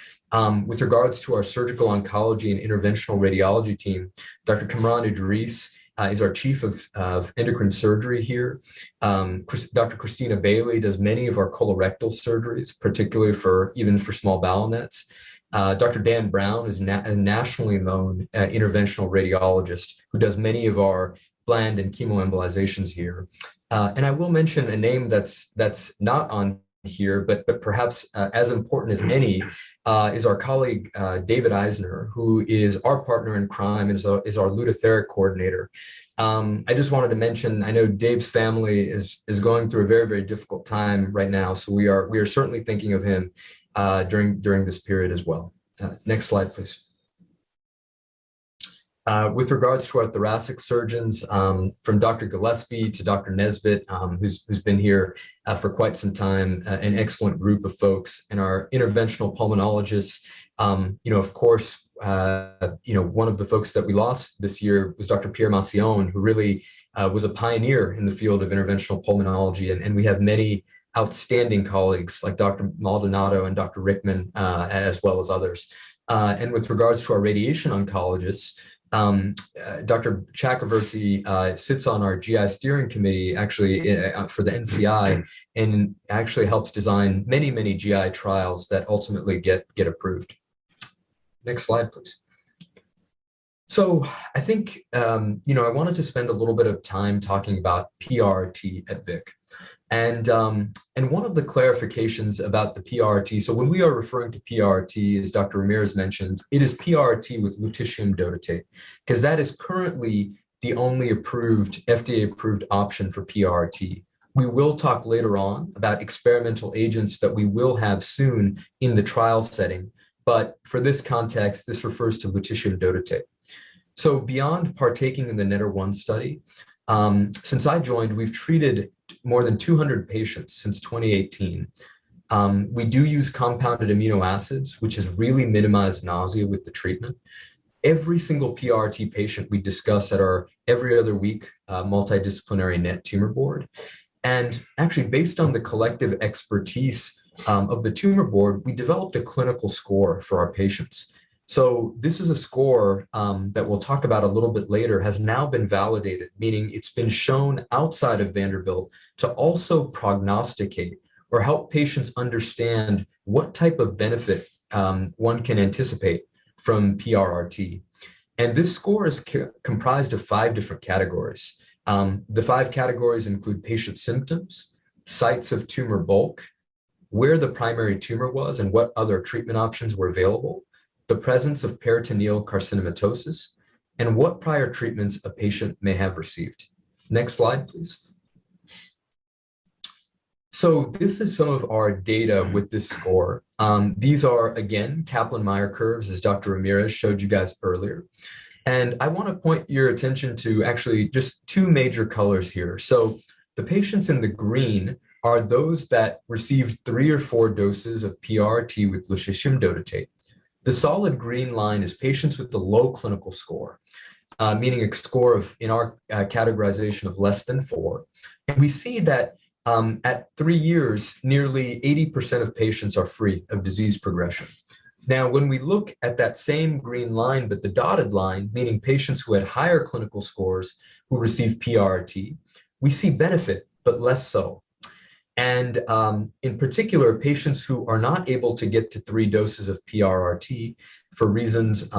With regards to our surgical oncology and interventional radiology team, Dr. Kamran Idris is our chief of endocrine surgery here. Dr. Christina Bailey does many of our colorectal surgeries, particularly even for small bowel nets. Dr. Dan Brown is a nationally known interventional radiologist who does many of our bland and chemoembolizations here. And I will mention a name that's not on here, but perhaps as important as any, is our colleague David Eisner, who is our partner in crime and is our Lutatheric coordinator. I just wanted to mention, I know Dave's family is going through a very, very difficult time right now, so we are certainly thinking of him during this period as well. Next slide, please. With regards to our thoracic surgeons, from Dr. Gillespie to Dr. Nesbitt, who's been here for quite some time, an excellent group of folks, and our interventional pulmonologists, of course, one of the folks that we lost this year was Dr. Pierre Macion, who really was a pioneer in the field of interventional pulmonology, and we have many outstanding colleagues like Dr. Maldonado and Dr. Rickman, as well as others. And with regards to our radiation oncologists, Dr. Chakravarti sits on our GI steering committee actually for the NCI and actually helps design many, many GI trials that ultimately get approved. Next slide, please. So I think, I wanted to spend a little bit of time talking about PRRT at Vic. And one of the clarifications about the PRRT, so when we are referring to PRRT, as Dr. Ramirez mentioned, it is PRRT with lutetium dotatate, because that is currently the only FDA-approved option for PRRT. We will talk later on about experimental agents that we will have soon in the trial setting, but for this context, this refers to lutetium dotatate. So beyond partaking in the NETTER-1 study, since I joined, we've treated more than 200 patients since 2018. We do use compounded amino acids, which has really minimized nausea with the treatment. Every single PRRT patient we discuss at our every other week multidisciplinary NET tumor board. And actually, based on the collective expertise of the tumor board, we developed a clinical score for our patients. So this is a score that we'll talk about a little bit later, has now been validated, meaning it's been shown outside of Vanderbilt to also prognosticate or help patients understand what type of benefit one can anticipate from PRRT. And this score is comprised of 5 different categories. The 5 categories include patient symptoms, sites of tumor bulk, where the primary tumor was and what other treatment options were available, the presence of peritoneal carcinomatosis, and what prior treatments a patient may have received. Next slide, please. So this is some of our data with this score. These are, again, Kaplan-Meier curves, as Dr. Ramirez showed you guys earlier. And I want to point your attention to actually just two major colors here. So the patients in the green are those that received 3 or 4 doses of PRRT with lutetium dotatate. The solid green line is patients with the low clinical score, meaning a score of, in our categorization, of less than 4. And we see that at 3 years, nearly 80% of patients are free of disease progression. Now, when we look at that same green line, but the dotted line, meaning patients who had higher clinical scores who received PRRT, we see benefit, but less so. And in particular, patients who are not able to get to 3 doses of PRRT for reasons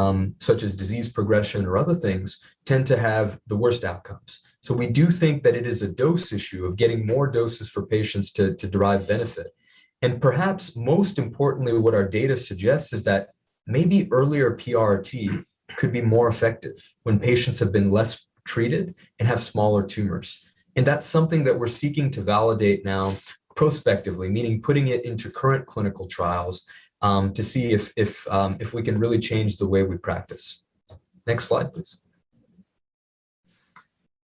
such as disease progression or other things tend to have the worst outcomes. So we do think that it is a dose issue of getting more doses for patients to derive benefit. And perhaps most importantly, what our data suggests is that maybe earlier PRRT could be more effective when patients have been less treated and have smaller tumors. And that's something that we're seeking to validate now prospectively, meaning putting it into current clinical trials to see if we can really change the way we practice. Next slide, please.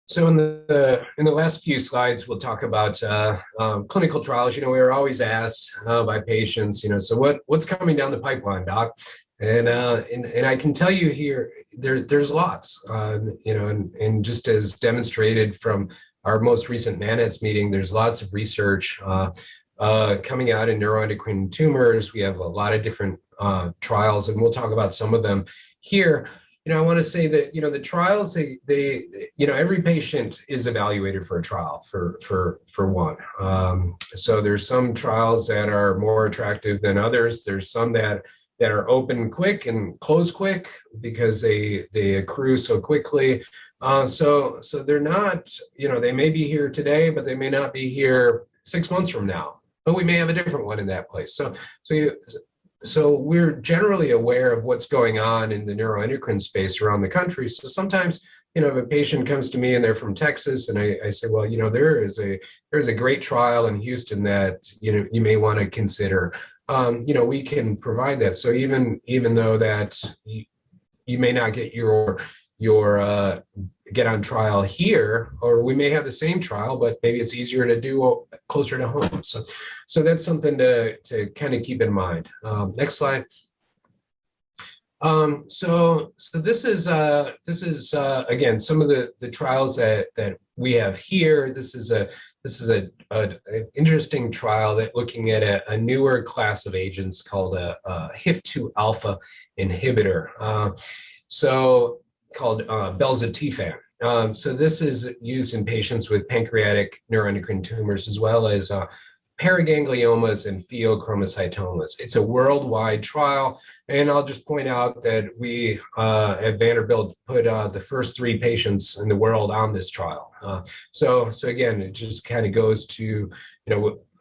So in the last few slides, we'll talk about clinical trials. We were always asked by patients, so what's coming down the pipeline, doc? And I can tell you here, there's lots, and just as demonstrated from our most recent NANETS meeting, there's lots of research coming out in neuroendocrine tumors. We have a lot of different trials, and we'll talk about some of them here. I want to say that, the trials, they every patient is evaluated for a trial for one. So there's some trials that are more attractive than others. There's some that are open quick and close quick because they accrue so quickly. So they're not, they may be here today, but they may not be here 6 months from now, but we may have a different one in that place. So we're generally aware of what's going on in the neuroendocrine space around the country. So sometimes, if a patient comes to me and they're from Texas, and I say, well, there's a great trial in Houston that, you may want to consider. We can provide that. So even though that you may not get your get on trial here, or we may have the same trial, but maybe it's easier to do closer to home. So that's something to kind of keep in mind. Next slide. So this is again some of the trials that we have here. This is an interesting trial that looking at a newer class of agents called a HIF2 alpha inhibitor. Called belzutifan. So this is used in patients with pancreatic neuroendocrine tumors as well as paragangliomas and pheochromocytomas. It's a worldwide trial, and I'll just point out that we at Vanderbilt put the first 3 patients in the world on this trial. So again, it just kind of goes to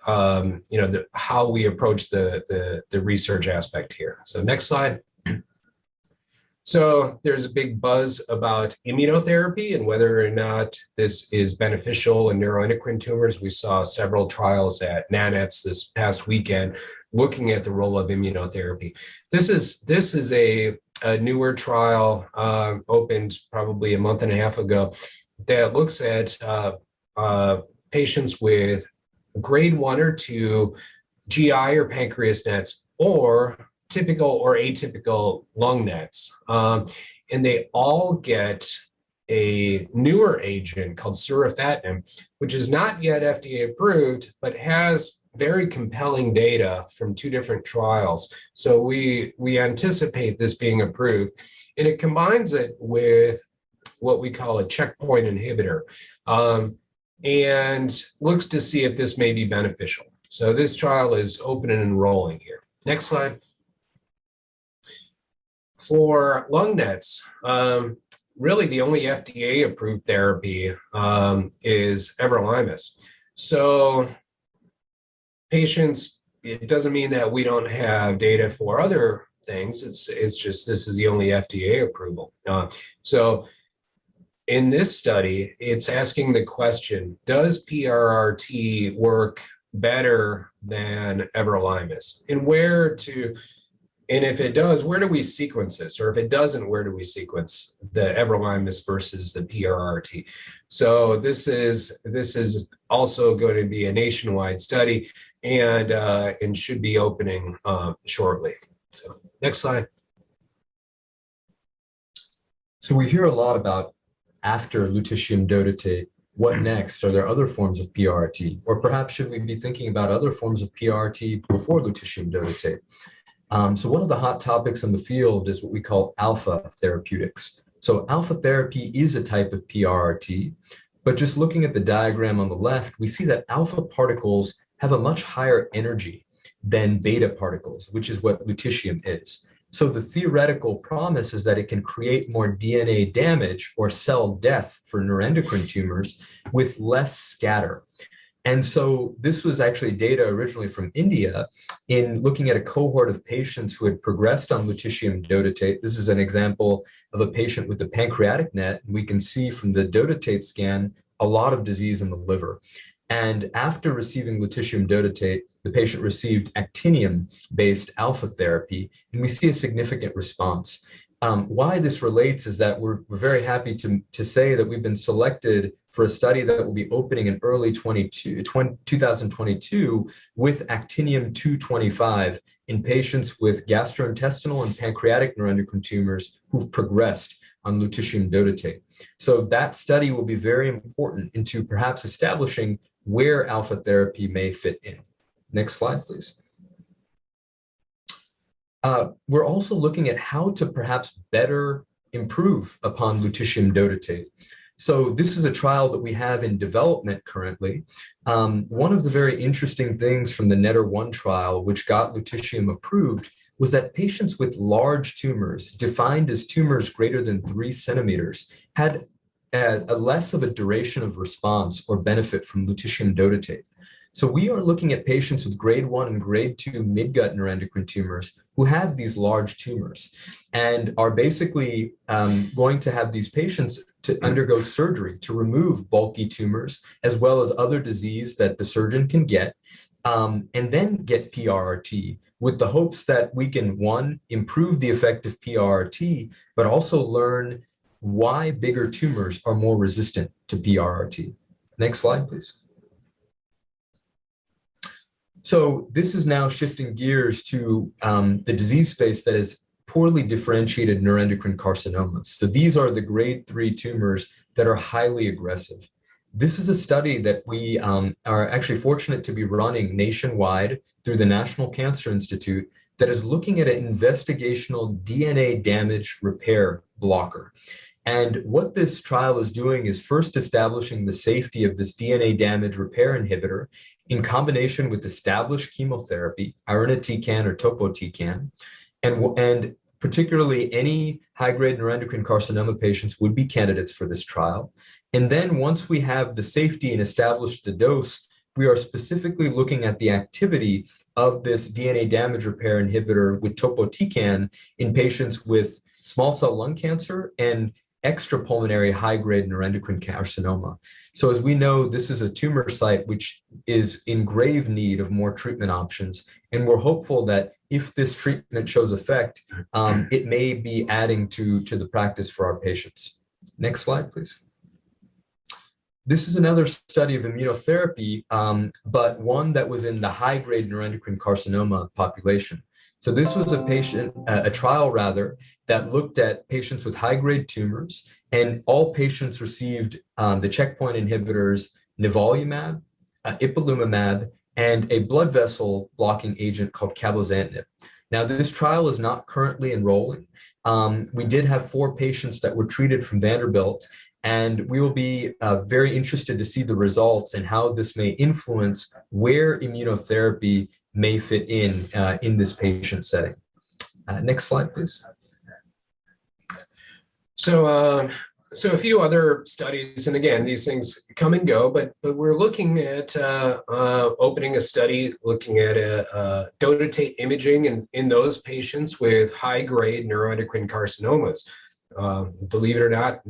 how we approach the research aspect here. So next slide. So there's a big buzz about immunotherapy and whether or not this is beneficial in neuroendocrine tumors. We saw several trials at NANETS this past weekend looking at the role of immunotherapy. This is a newer trial opened probably a month and a half ago that looks at patients with grade 1 or 2 GI or pancreas nets or typical or atypical lung nets. And they all get a newer agent called surufatinib, which is not yet FDA approved, but has very compelling data from 2 different trials. So we anticipate this being approved. And it combines it with what we call a checkpoint inhibitor and looks to see if this may be beneficial. So this trial is open and enrolling here. Next slide. For lung nets, really the only FDA-approved therapy is Everlinens. So patients, it doesn't mean that we don't have data for other things. It's just this is the only FDA approval. So in this study, it's asking the question, does PRRT work better than everolimus? And if it does, where do we sequence this? Or if it doesn't, where do we sequence the everolimus versus the PRRT? So this is also going to be a nationwide study and should be opening shortly. So next slide. So we hear a lot about after lutetium dotatate, what next? Are there other forms of PRRT? Or perhaps should we be thinking about other forms of PRRT before lutetium dotatate? So one of the hot topics in the field is what we call alpha therapeutics. So alpha therapy is a type of PRRT, but just looking at the diagram on the left, we see that alpha particles have a much higher energy than beta particles, which is what lutetium is. So the theoretical promise is that it can create more DNA damage or cell death for neuroendocrine tumors with less scatter. And so this was actually data originally from India in looking at a cohort of patients who had progressed on lutetium dotatate. This is an example of a patient with the pancreatic net. We can see from the dotatate scan a lot of disease in the liver. And after receiving lutetium dotatate, the patient received actinium-based alpha therapy, and we see a significant response. Why this relates is that we're very happy to say that we've been selected for a study that will be opening in early 2022 with actinium-225 in patients with gastrointestinal and pancreatic neuroendocrine tumors who've progressed on lutetium dotatate. So that study will be very important into perhaps establishing where alpha therapy may fit in. Next slide, please. We're also looking at how to perhaps better improve upon lutetium dotatate. So this is a trial that we have in development currently. One of the very interesting things from the NETTER-1 trial, which got lutetium approved, was that patients with large tumors, defined as tumors greater than 3 centimeters, had a less of a duration of response or benefit from lutetium dotatate. So we are looking at patients with grade 1 and grade 2 midgut neuroendocrine tumors who have these large tumors and are basically going to have these patients to undergo surgery to remove bulky tumors as well as other disease that the surgeon can get, and then get PRRT with the hopes that we can, one, improve the effect of PRRT, but also learn why bigger tumors are more resistant to PRRT. Next slide, please. So this is now shifting gears to the disease space that is poorly differentiated neuroendocrine carcinomas. So these are the grade 3 tumors that are highly aggressive. This is a study that we are actually fortunate to be running nationwide through the National Cancer Institute that is looking at an investigational DNA damage repair blocker. And what this trial is doing is first establishing the safety of this DNA damage repair inhibitor in combination with established chemotherapy, irinotecan or topotecan, and particularly any high-grade neuroendocrine carcinoma patients would be candidates for this trial. And then once we have the safety and established the dose, we are specifically looking at the activity of this DNA damage repair inhibitor with topotecan in patients with small cell lung cancer and extrapulmonary high-grade neuroendocrine carcinoma. So as we know, this is a tumor site which is in grave need of more treatment options. And we're hopeful that if this treatment shows effect, it may be adding to the practice for our patients. Next slide, please. This is another study of immunotherapy, but one that was in the high-grade neuroendocrine carcinoma population. So this was a trial rather, that looked at patients with high-grade tumors, and all patients received the checkpoint inhibitors nivolumab, ipilimumab, and a blood vessel blocking agent called cabozantinib. Now, this trial is not currently enrolling. We did have 4 patients that were treated from Vanderbilt, and we will be very interested to see the results and how this may influence where immunotherapy may fit in this patient setting. Next slide, please. So a few other studies, and again, these things come and go, but we're looking at opening a study looking at dotatate imaging in those patients with high-grade neuroendocrine carcinomas. Believe it or not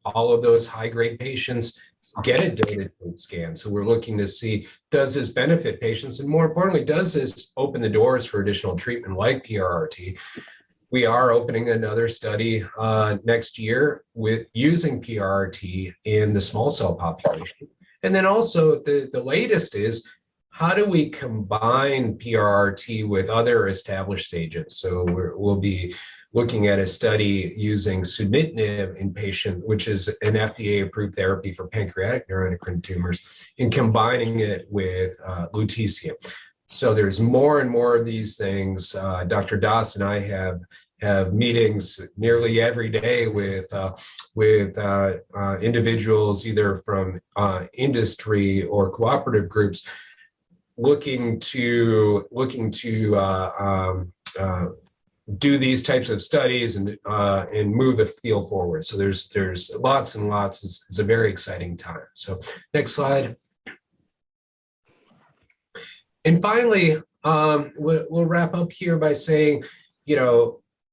all of those high-grade patients get a Dota scan. So we're looking to see, does this benefit patients? And more importantly, does this open the doors for additional treatment like PRRT? We are opening another study next year with using PRRT in the small cell population. And then also the latest is, how do we combine PRRT with other established agents? So we'll be looking at a study using sunitinib in patient, which is an FDA-approved therapy for pancreatic neuroendocrine tumors, and combining it with lutetium. So there's more and more of these things. Dr. Das and I have meetings nearly every day with individuals either from industry or cooperative groups looking to do these types of studies and move the field forward. So there's lots and lots. It's a very exciting time. So next slide. And finally, we'll wrap up here by saying,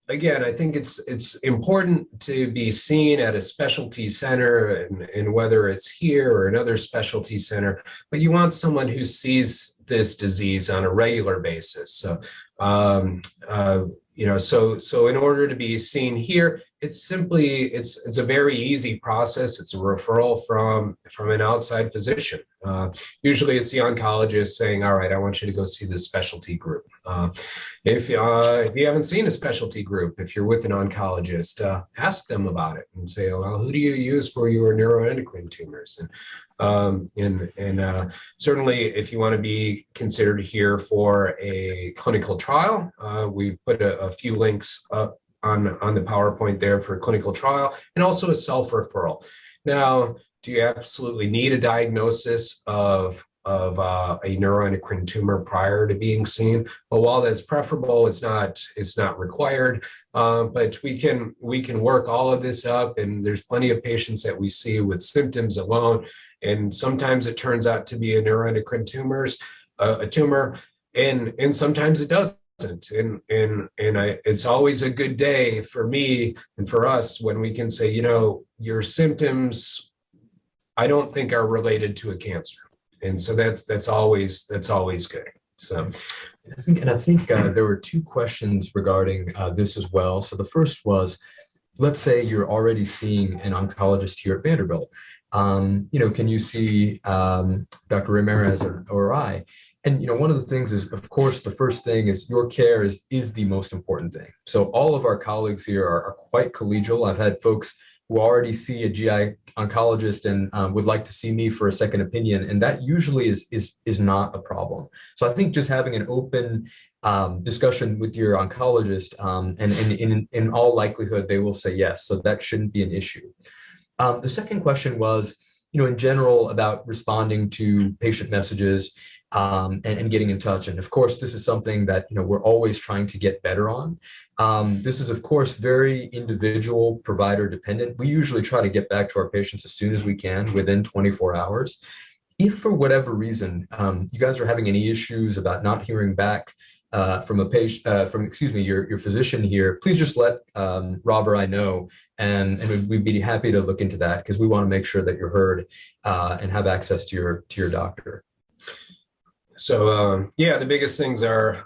again, I think it's important to be seen at a specialty center, and whether it's here or another specialty center, but you want someone who sees this disease on a regular basis. So, so in order to be seen here, it's a very easy process. It's a referral from an outside physician. Usually it's the oncologist saying, all right, I want you to go see this specialty group. If you haven't seen a specialty group, if you're with an oncologist, ask them about it and say, well, who do you use for your neuroendocrine tumors? And certainly if you want to be considered here for a clinical trial, we put a few links up on the PowerPoint there for a clinical trial, and also a self-referral. Now, do you absolutely need a diagnosis of a neuroendocrine tumor prior to being seen? Well, while that's preferable, it's not required, but we can work all of this up, and there's plenty of patients that we see with symptoms alone, and sometimes it turns out to be a neuroendocrine tumor, and sometimes it doesn't. And it's always a good day for me and for us when we can say, your symptoms, I don't think are related to a cancer. And so that's always good. So I think there were two questions regarding this as well. So the first was, let's say you're already seeing an oncologist here at Vanderbilt. Can you see Dr. Ramirez or I? And one of the things is, of course, the first thing is your care is the most important thing. So all of our colleagues here are quite collegial. I've had folks who already see a GI oncologist and would like to see me for a second opinion, and that usually is not a problem. So I think just having an open discussion with your oncologist, and in all likelihood they will say yes. So that shouldn't be an issue. The second question was, in general about responding to patient messages. And getting in touch. And of course, this is something that, we're always trying to get better on. This is, of course, very individual provider dependent. We usually try to get back to our patients as soon as we can, within 24 hours. If for whatever reason, you guys are having any issues about not hearing back from a patient, your physician here, please just let Rob or I know, and we'd be happy to look into that, because we want to make sure that you're heard and have access to your doctor. So, the biggest things are,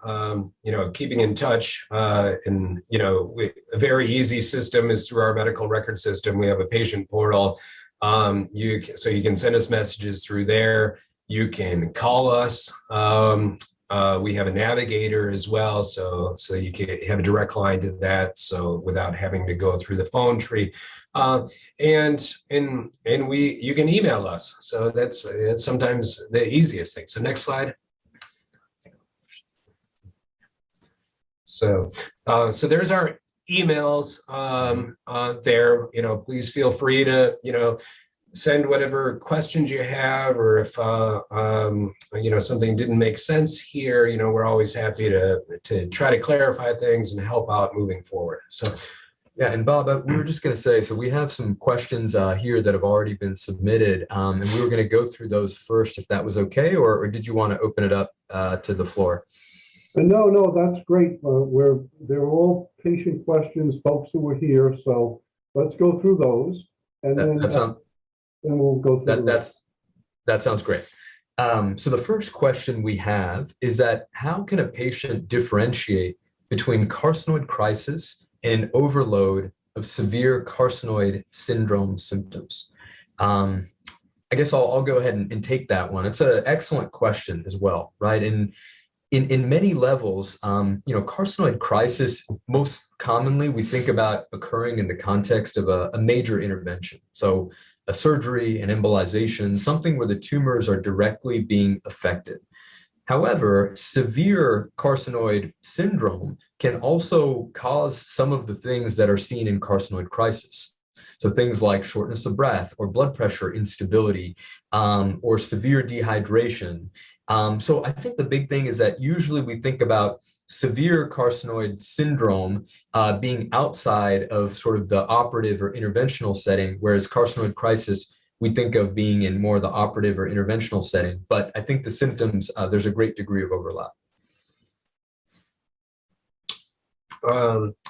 keeping in touch, and, a very easy system is through our medical record system. We have a patient portal. So you can send us messages through there. You can call us. We have a navigator as well. So you can have a direct line to that. So without having to go through the phone tree. And you can email us. So that's sometimes the easiest thing. So next slide. So there's our emails there. Please feel free to send whatever questions you have, or if something didn't make sense here. We're always happy to try to clarify things and help out moving forward. So. Yeah, and Bob, we were just going to say, so we have some questions here that have already been submitted, and we were going to go through those first, if that was okay, or did you want to open it up to the floor? No, that's great. They're all patient questions, folks who were here, so let's go through those. And and we'll go through That sounds great. So the first question we have is that how can a patient differentiate between carcinoid crisis and overload of severe carcinoid syndrome symptoms? I guess I'll go ahead and take that one. It's an excellent question as well, right? And in many levels, carcinoid crisis, most commonly we think about occurring in the context of a major intervention. So a surgery, an embolization, something where the tumors are directly being affected. However, severe carcinoid syndrome can also cause some of the things that are seen in carcinoid crisis. So things like shortness of breath or blood pressure instability or severe dehydration. So I think the big thing is that usually we think about severe carcinoid syndrome being outside of sort of the operative or interventional setting, whereas carcinoid crisis we think of being in more the operative or interventional setting. But I think the symptoms, there's a great degree of overlap.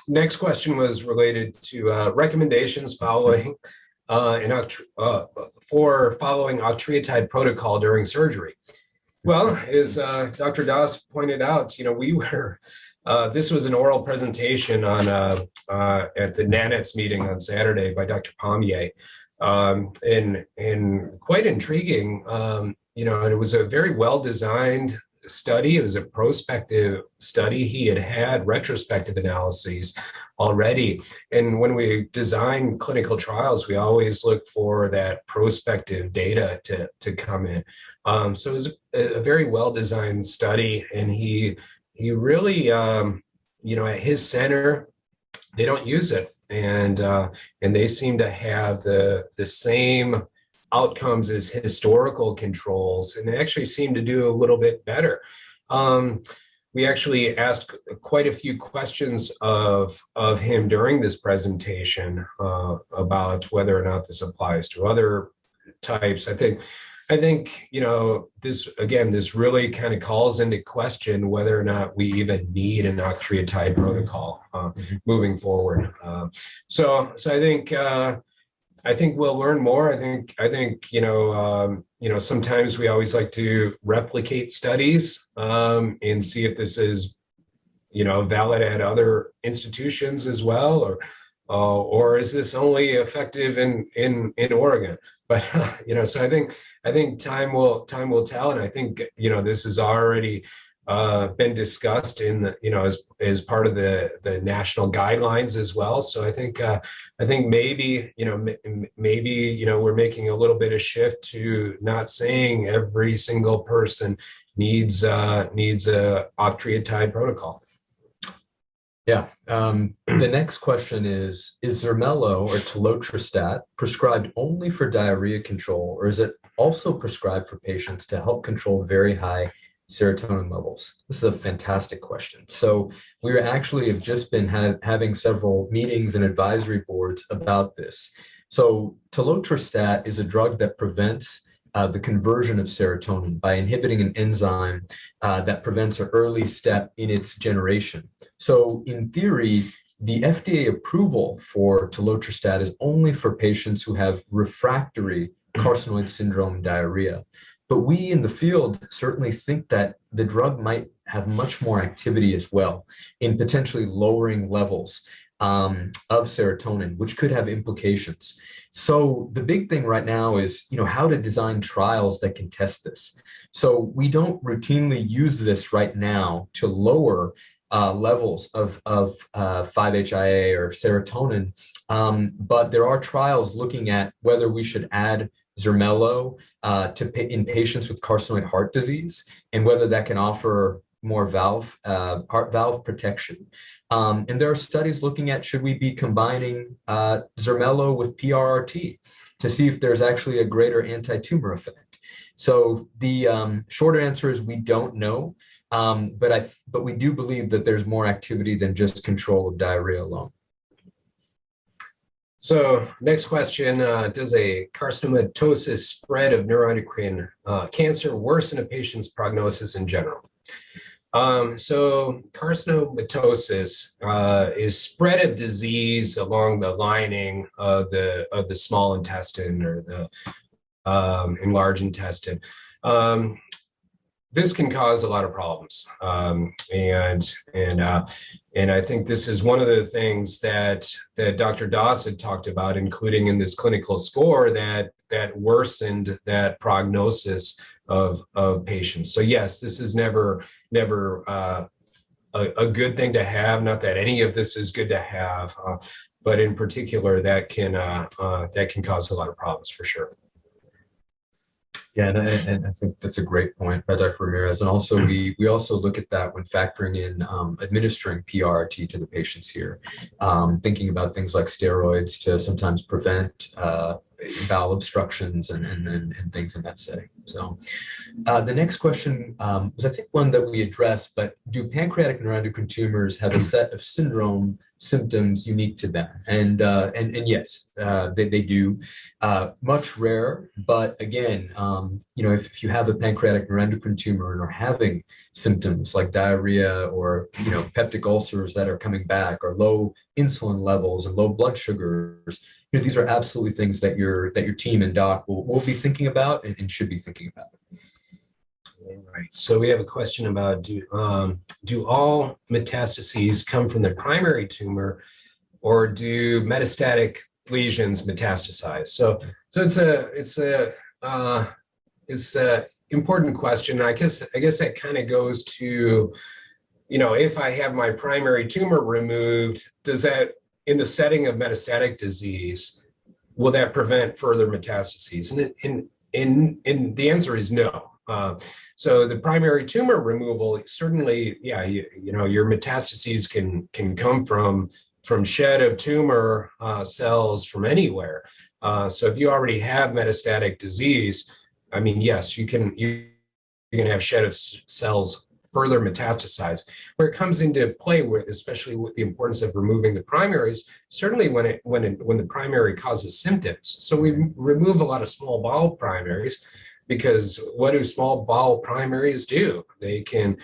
Next question was related to recommendations following for following octreotide protocol during surgery. Well, as Dr. Das pointed out, we were, this was an oral presentation on at the NANETS meeting on Saturday by Dr. Pommier, and quite intriguing. And it was a very well-designed study. It was a prospective study. He had retrospective analyses already. And when we design clinical trials, we always look for that prospective data to come in. So it was a very well-designed study, and he really, at his center, they don't use it, and they seem to have the same outcomes as historical controls, and they actually seem to do a little bit better. We actually asked quite a few questions of him during this presentation about whether or not this applies to other types. I think this really kind of calls into question whether or not we even need an octreotide protocol moving forward. So I think we'll learn more. I think sometimes we always like to replicate studies and see if this is valid at other institutions as well, or is this only effective in Oregon? But so I think time will tell, and I think this has already been discussed in the, as part of the national guidelines as well. So I think maybe we're making a little bit of shift to not saying every single person needs a octreotide protocol. Yeah. The next question is Zermelo or telotrestat prescribed only for diarrhea control, or is it also prescribed for patients to help control very high serotonin levels? This is a fantastic question. So we actually have just been having several meetings and advisory boards about this. So telotrestat is a drug that prevents the conversion of serotonin by inhibiting an enzyme that prevents an early step in its generation. So in theory, the FDA approval for telotrestat is only for patients who have refractory carcinoid syndrome diarrhea. But we in the field certainly think that the drug might have much more activity as well in potentially lowering levels of serotonin, which could have implications. So the big thing right now is, how to design trials that can test this. So we don't routinely use this right now to lower levels of 5-HIA or serotonin, but there are trials looking at whether we should add Zermelo in patients with carcinoid heart disease, and whether that can offer more heart valve protection. And there are studies looking at, should we be combining Zermelo with PRRT to see if there's actually a greater anti-tumor effect. So the shorter answer is we don't know, but we do believe that there's more activity than just control of diarrhea alone. So next question, does a carcinomatosis spread of neuroendocrine cancer worsen a patient's prognosis in general? So carcinomatosis is spread of disease along the lining of the small intestine or the enlarged intestine. This can cause a lot of problems, and I think this is one of the things that Dr. Das had talked about, including in this clinical score that worsened that prognosis of patients. So yes, this is never a good thing to have. Not that any of this is good to have, but in particular that can cause a lot of problems for sure. Yeah, and I think that's a great point by Dr. Ramirez. And also, we also look at that when factoring in administering PRRT to the patients here, thinking about things like steroids to sometimes prevent bowel obstructions and things in that setting. So the next question was, I think, one that we addressed, but do pancreatic neuroendocrine tumors have a set of syndrome symptoms unique to them? And yes, they do. Much rarer, but again, if you have a pancreatic neuroendocrine tumor and are having symptoms like diarrhea or peptic ulcers that are coming back, or low insulin levels and low blood sugars, these are absolutely things that your team and doc will be thinking about and should be thinking about. All right. So we have a question about do all metastases come from the primary tumor, or do metastatic lesions metastasize? So it's a important question. I guess that kind of goes to, if I have my primary tumor removed, does that, in the setting of metastatic disease, will that prevent further metastases? And the answer is no. So the primary tumor removal, certainly, yeah, your metastases can come from shed of tumor cells from anywhere. So if you already have metastatic disease, I mean, yes, you can have shed of cells further metastasize. Where it comes into play with, especially with the importance of removing the primaries, certainly when the primary causes symptoms. So we remove a lot of small bowel primaries, because what do small bowel primaries do? They can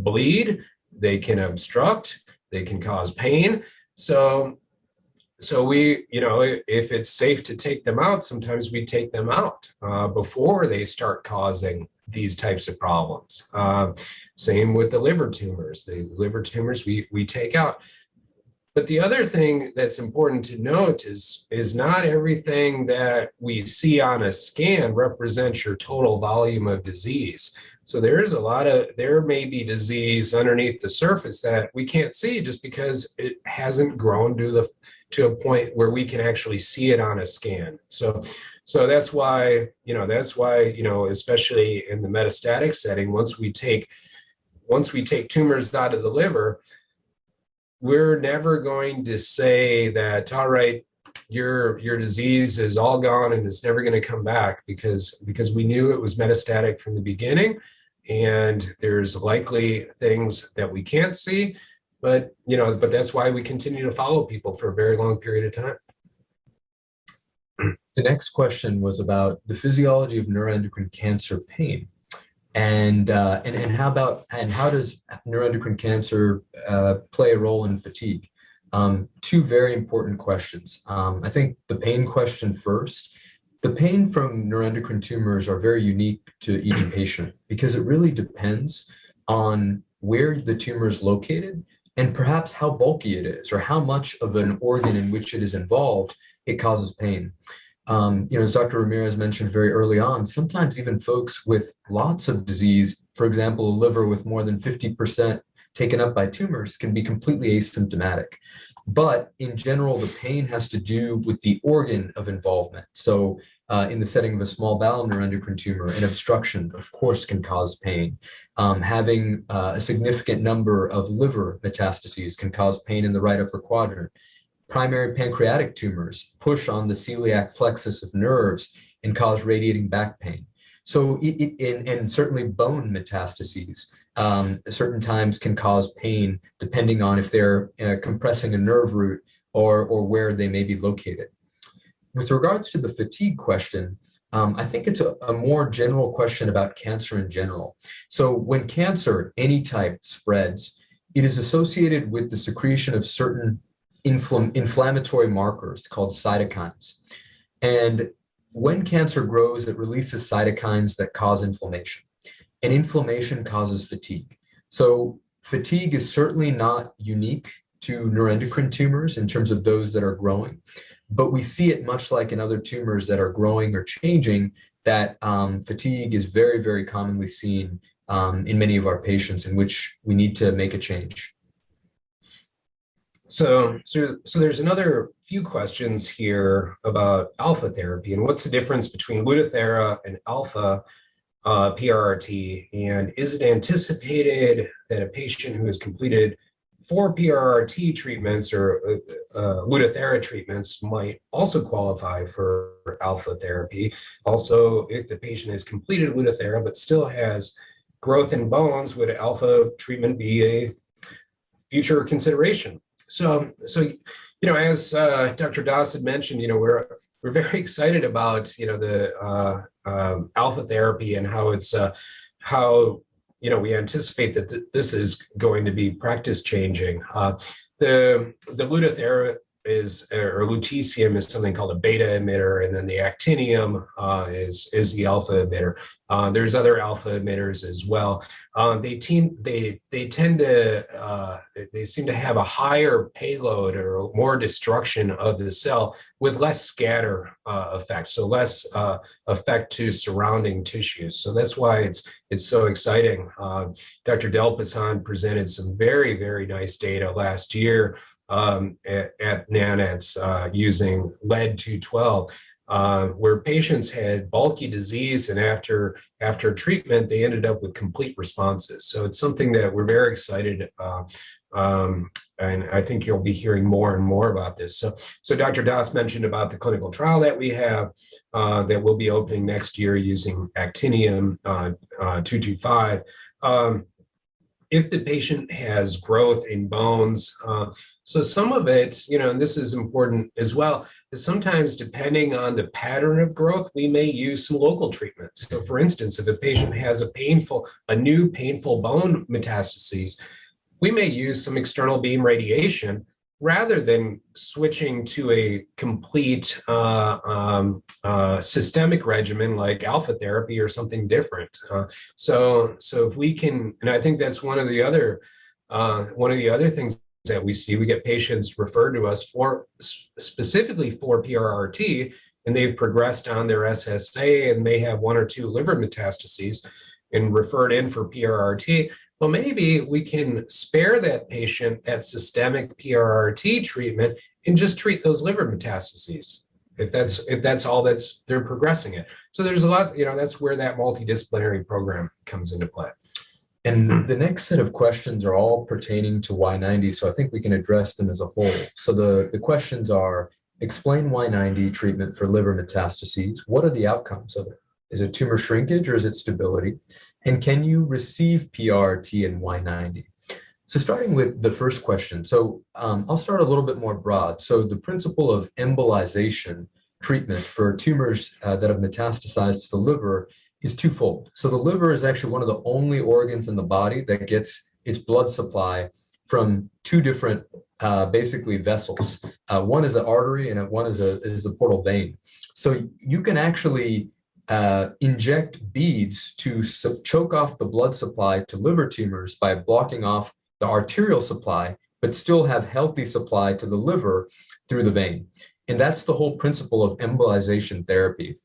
bleed, they can obstruct, they can cause pain. So we, if it's safe to take them out, sometimes we take them out before they start causing these types of problems. Same with the liver tumors. The liver tumors we take out. But the other thing that's important to note is not everything that we see on a scan represents your total volume of disease. So there may be disease underneath the surface that we can't see just because it hasn't grown to a point where we can actually see it on a scan. So that's why, especially in the metastatic setting, once we take tumors out of the liver, we're never going to say that, all right, your disease is all gone and it's never going to come back, because we knew it was metastatic from the beginning, and there's likely things that we can't see, but that's why we continue to follow people for a very long period of time. The next question was about the physiology of neuroendocrine cancer pain. And how does neuroendocrine cancer play a role in fatigue? Two very important questions. I think the pain question first. The pain from neuroendocrine tumors are very unique to each patient, because it really depends on where the tumor is located and perhaps how bulky it is, or how much of an organ in which it is involved it causes pain. As Dr. Ramirez mentioned very early on, sometimes even folks with lots of disease, for example, a liver with more than 50% taken up by tumors, can be completely asymptomatic. But in general, the pain has to do with the organ of involvement. So in the setting of a small bowel neuroendocrine tumor, an obstruction, of course, can cause pain. Having a significant number of liver metastases can cause pain in the right upper quadrant. Primary pancreatic tumors push on the celiac plexus of nerves and cause radiating back pain. So and certainly bone metastases certain times can cause pain, depending on if they're compressing a nerve root or where they may be located. With regards to the fatigue question, I think it's a more general question about cancer in general. So when cancer, any type, spreads, it is associated with the secretion of certain inflammatory markers called cytokines. And when cancer grows, it releases cytokines that cause inflammation. And inflammation causes fatigue. So fatigue is certainly not unique to neuroendocrine tumors in terms of those that are growing, but we see it much like in other tumors that are growing or changing, that fatigue is very, very commonly seen in many of our patients, in which we need to make a change. So there's another few questions here about alpha therapy and what's the difference between Lutathera and alpha PRRT, and is it anticipated that a patient who has completed 4 PRRT treatments or Lutathera treatments might also qualify for alpha therapy? Also, if the patient has completed Lutathera but still has growth in bones, would alpha treatment be a future consideration? So as Dr. Das had mentioned, we're very excited about the alpha therapy and how it's we anticipate that this is going to be practice changing. The Lutathera or lutetium is something called a beta emitter, and then the actinium is the alpha emitter. There's other alpha emitters as well. They seem to have a higher payload or more destruction of the cell with less scatter effect, so less effect to surrounding tissues. So that's why it's so exciting. Dr. Delpasan presented some very, very nice data last year at NANETS using lead-212, where patients had bulky disease, and after treatment, they ended up with complete responses. So it's something that we're very excited and I think you'll be hearing more and more about this. So Dr. Das mentioned about the clinical trial that we have that will be opening next year using actinium 225. If the patient has growth in bones, so some of it, and this is important as well, is sometimes depending on the pattern of growth, we may use some local treatment. So for instance, if a patient has a new painful bone metastases, we may use some external beam radiation rather than switching to a complete systemic regimen like alpha therapy or something different. So if we can, and I think that's one of the other things that we see, we get patients referred to us specifically for PRRT, and they've progressed on their SSA and may have 1 or 2 liver metastases and referred in for PRRT. Well, maybe we can spare that patient that systemic PRRT treatment and just treat those liver metastases if that's all they're progressing it. So there's a lot, that's where that multidisciplinary program comes into play. And the next set of questions are all pertaining to Y90, so I think we can address them as a whole. So the questions are: explain Y90 treatment for liver metastases. What are the outcomes of it? Is it tumor shrinkage or is it stability? And can you receive PRRT and Y90? So starting with the first question, so I'll start a little bit more broad. So the principle of embolization treatment for tumors that have metastasized to the liver is twofold. So the liver is actually one of the only organs in the body that gets its blood supply from 2 different basically vessels. One is an artery and one is the portal vein. So you can actually inject beads to choke off the blood supply to liver tumors by blocking off the arterial supply, but still have healthy supply to the liver through the vein. And that's the whole principle of embolization therapy.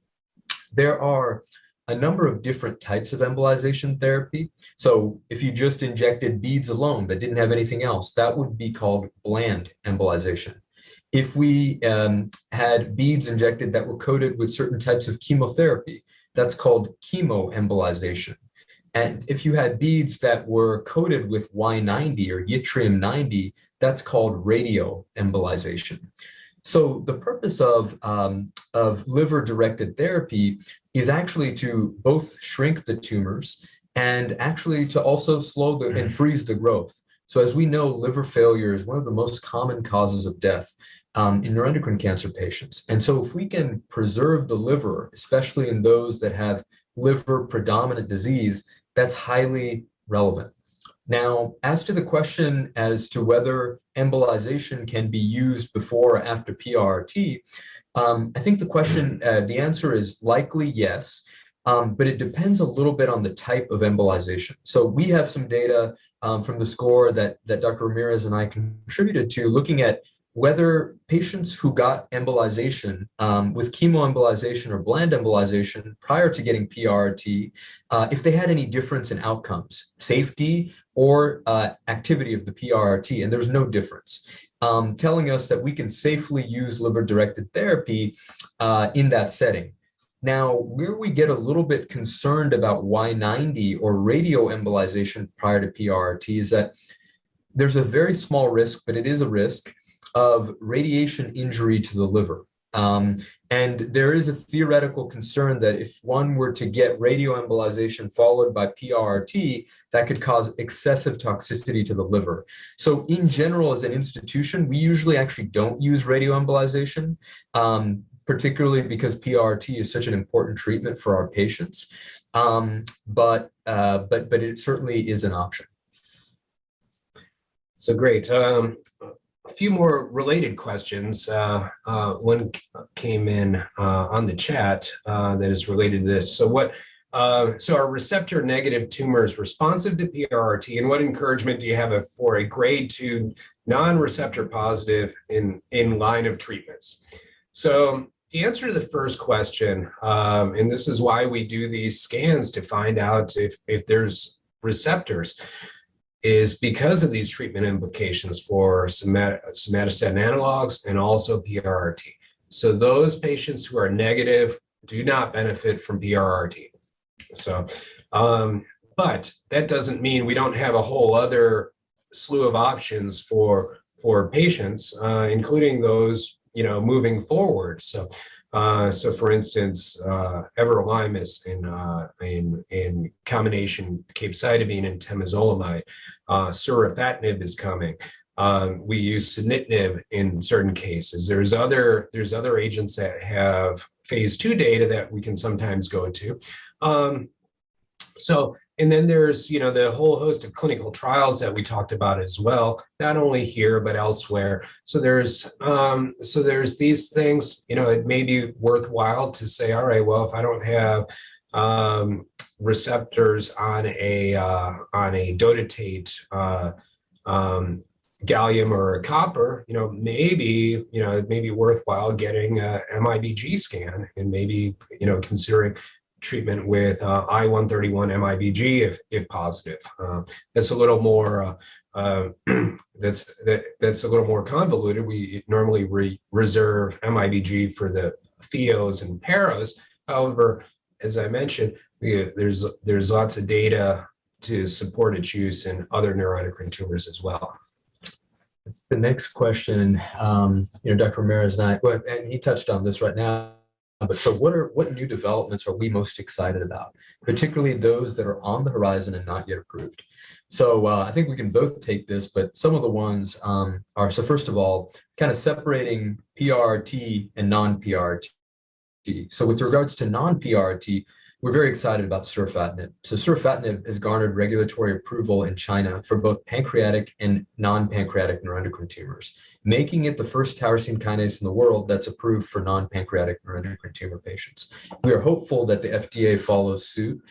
There are a number of different types of embolization therapy. So if you just injected beads alone that didn't have anything else, that would be called bland embolization. If we had beads injected that were coated with certain types of chemotherapy, that's called chemoembolization. And if you had beads that were coated with Y90 or yttrium 90, that's called radioembolization. So the purpose of liver-directed therapy is actually to both shrink the tumors and actually to also slow and freeze the growth. So as we know, liver failure is one of the most common causes of death. in neuroendocrine cancer patients. And so if we can preserve the liver, especially in those that have liver predominant disease, that's highly relevant. Now, as to the question as to whether embolization can be used before or after PRRT, I think the answer is likely yes, but it depends a little bit on the type of embolization. So we have some data from the score that Dr. Ramirez and I contributed to, looking at whether patients who got embolization with chemoembolization or bland embolization prior to getting PRRT, if they had any difference in outcomes, safety or activity of the PRRT, and there's no difference, telling us that we can safely use liver-directed therapy in that setting. Now, where we get a little bit concerned about Y90 or radioembolization prior to PRRT is that there's a very small risk, but it is a risk, of radiation injury to the liver. And there is a theoretical concern that if one were to get radioembolization followed by PRRT, that could cause excessive toxicity to the liver. So in general, as an institution, we usually actually don't use radioembolization, particularly because PRRT is such an important treatment for our patients. But it certainly is an option. So great. A few more related questions. One came in on the chat that is related to this. So are receptor negative tumors responsive to PRRT, and what encouragement do you have for a grade 2 non-receptor positive in line of treatments? So the answer to the first question, and this is why we do these scans to find out if there's receptors, is because of these treatment implications for somatostatin analogs and also PRRT. So those patients who are negative do not benefit from PRRT. So, but that doesn't mean we don't have a whole other slew of options for patients, including those, moving forward. So for instance, everolimus in combination capecitabine and temozolomide, surufatinib is coming. We use sunitinib in certain cases. There's other agents that have phase 2 data that we can sometimes go to. And then there's, the whole host of clinical trials that we talked about as well, not only here, but elsewhere. So there's these things, it may be worthwhile to say, all right, well, if I don't have receptors on a dotatate, gallium or a copper, maybe, it may be worthwhile getting a MIBG scan and maybe, considering treatment with I-131 MIBG if positive. That's a little more that's a little more convoluted. We normally reserve MIBG for the PHIOs and PAROs. However, as I mentioned, there's lots of data to support its use in other neuroendocrine tumors as well. The next question, Dr. Ramirez and I, and he touched on this right now. But so what new developments are we most excited about, particularly those that are on the horizon and not yet approved? So I think we can both take this, but some of the ones are, so first of all, kind of separating PRRT and non-PRRT. So with regards to non-PRRT, we're very excited about surufatinib. So surufatinib has garnered regulatory approval in China for both pancreatic and non-pancreatic neuroendocrine tumors, making it the first tyrosine kinase in the world that's approved for non-pancreatic neuroendocrine tumor patients. We are hopeful that the FDA follows suit.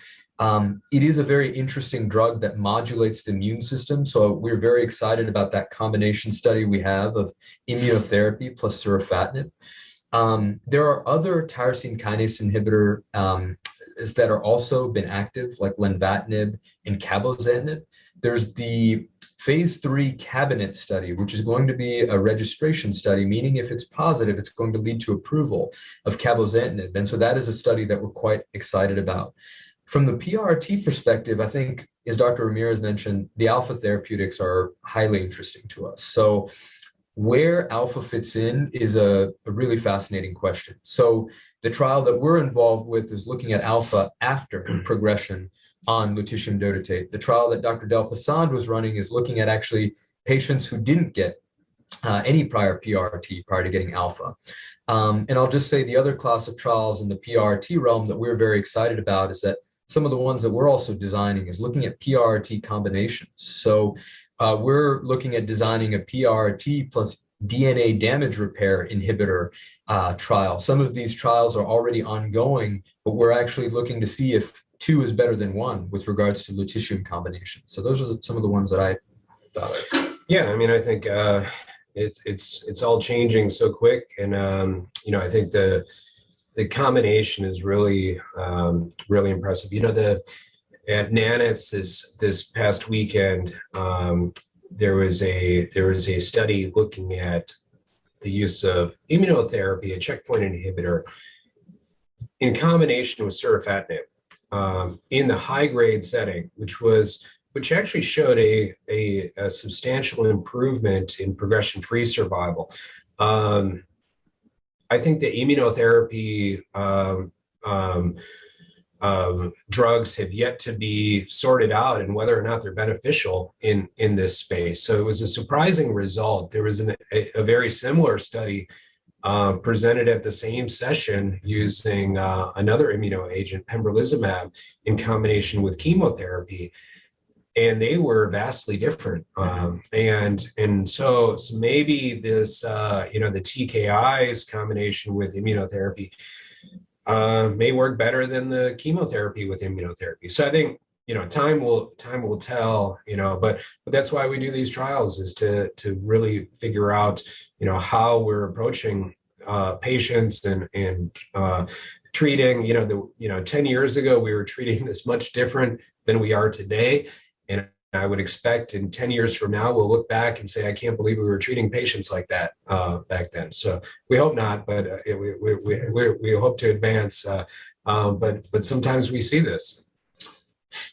It is a very interesting drug that modulates the immune system, so we're very excited about that combination study we have of immunotherapy plus surufatinib. There are other tyrosine kinase inhibitor that are also been active, like lenvatinib and cabozantinib. There's the phase 3 cabinet study, which is going to be a registration study, meaning if it's positive, it's going to lead to approval of cabozantinib. And so that is a study that we're quite excited about. From the PRRT perspective, I think, as Dr. Ramirez mentioned, the alpha therapeutics are highly interesting to us. So where alpha fits in is a really fascinating question. So the trial that we're involved with is looking at alpha after progression on lutetium dotatate. The trial that Dr. Del Passand was running is looking at actually patients who didn't get any prior PRRT prior to getting alpha. And I'll just say the other class of trials in the PRRT realm that we're very excited about is that some of the ones that we're also designing is looking at PRRT combinations. So we're looking at designing a PRRT plus DNA damage repair inhibitor trial. Some of these trials are already ongoing, but we're actually looking to see if 2 is better than 1 with regards to lutetium combination. So those are some of the ones that I thought of. Yeah, I mean, I think it's all changing so quick, and I think the combination is really really impressive. At NANETS this past weekend, there was a study looking at the use of immunotherapy, a checkpoint inhibitor, in combination with surufatinib in the high-grade setting, which actually showed a substantial improvement in progression-free survival. I think the immunotherapy drugs have yet to be sorted out and whether or not they're beneficial in this space. So it was a surprising result. There was a very similar study presented at the same session using another immunoagent, pembrolizumab, in combination with chemotherapy, and they were vastly different. And so maybe this, the TKIs combination with immunotherapy may work better than the chemotherapy with immunotherapy. So I think, time will tell, but that's why we do these trials, is to really figure out, how we're approaching patients and treating, 10 years ago, we were treating this much different than we are today. And I would expect in 10 years from now, we'll look back and say, I can't believe we were treating patients like that back then. So we hope not, but we hope to advance. But sometimes we see this.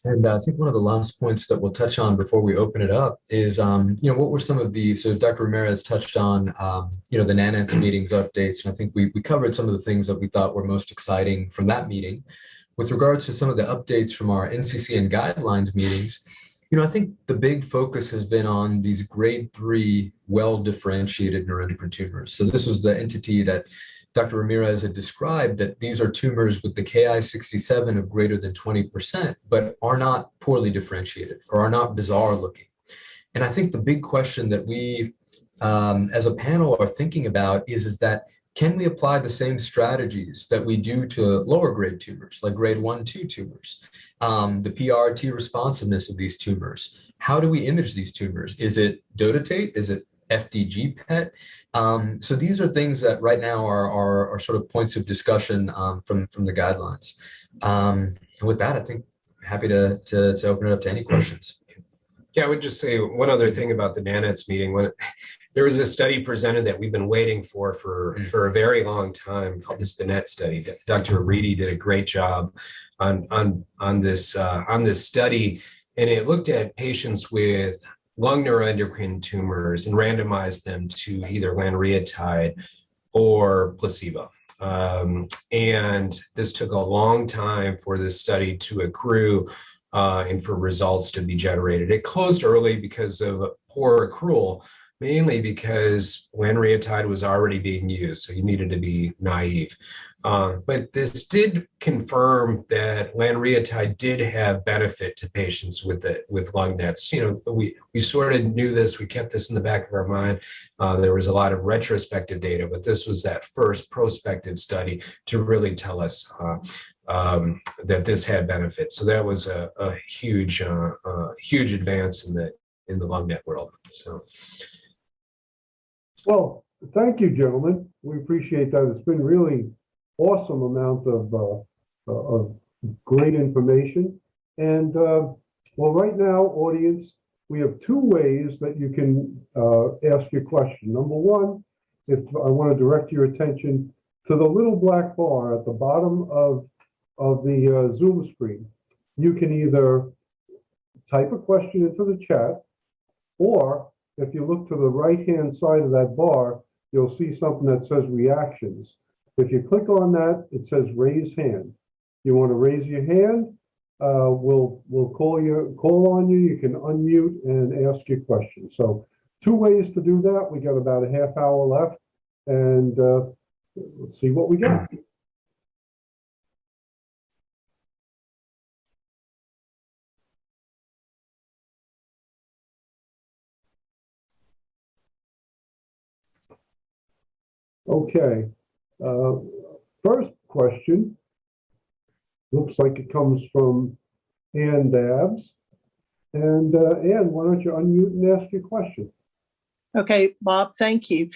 And I think one of the last points that we'll touch on before we open it up is, what were some of so Dr. Ramirez touched on, the NANETS meetings updates. And I think we covered some of the things that we thought were most exciting from that meeting. With regards to some of the updates from our NCCN guidelines meetings, I think the big focus has been on these grade 3 well-differentiated neuroendocrine tumors. So this was the entity that Dr. Ramirez had described, that these are tumors with the Ki-67 of greater than 20%, but are not poorly differentiated or are not bizarre looking. And I think the big question that we, as a panel, are thinking about is that, can we apply the same strategies that we do to lower grade tumors, like grade 1, 2 tumors? The PRRT responsiveness of these tumors. How do we image these tumors? Is it dotatate? Is it FDG PET? So these are things that right now are sort of points of discussion from the guidelines. And with that, I think I'm happy to open it up to any questions. Yeah, I would just say one other thing about the NANETS meeting. When there was a study presented that we've been waiting for a very long time, called the SPINET study. Dr. Reedy did a great job on this study, and it looked at patients with lung neuroendocrine tumors and randomized them to either lanreotide or placebo. And this took a long time for this study to accrue and for results to be generated. It closed early because of poor accrual, mainly because lanreotide was already being used, so you needed to be naive. But this did confirm that lanreotide did have benefit to patients with lung nets. We sort of knew this. We kept this in the back of our mind. There was a lot of retrospective data, but this was that first prospective study to really tell us that this had benefit. So that was a huge advance in the lung net world. So. Well, thank you, gentlemen. We appreciate that. It's been really awesome amount of great information. And well, right now, audience, we have 2 ways that you can ask your question. Number one, if I want to direct your attention to the little black bar at the bottom of the Zoom screen, you can either type a question into the chat, or if you look to the right-hand side of that bar, you'll see something that says reactions. If you click on that, it says raise hand. You want to raise your hand, we'll call on you. You can unmute and ask your question. So two ways to do that. We got about a half hour left, and let's see what we got. Okay. First question looks like it comes from Ann Dabbs. And Ann, why don't you unmute and ask your question? Okay, Bob, thank you.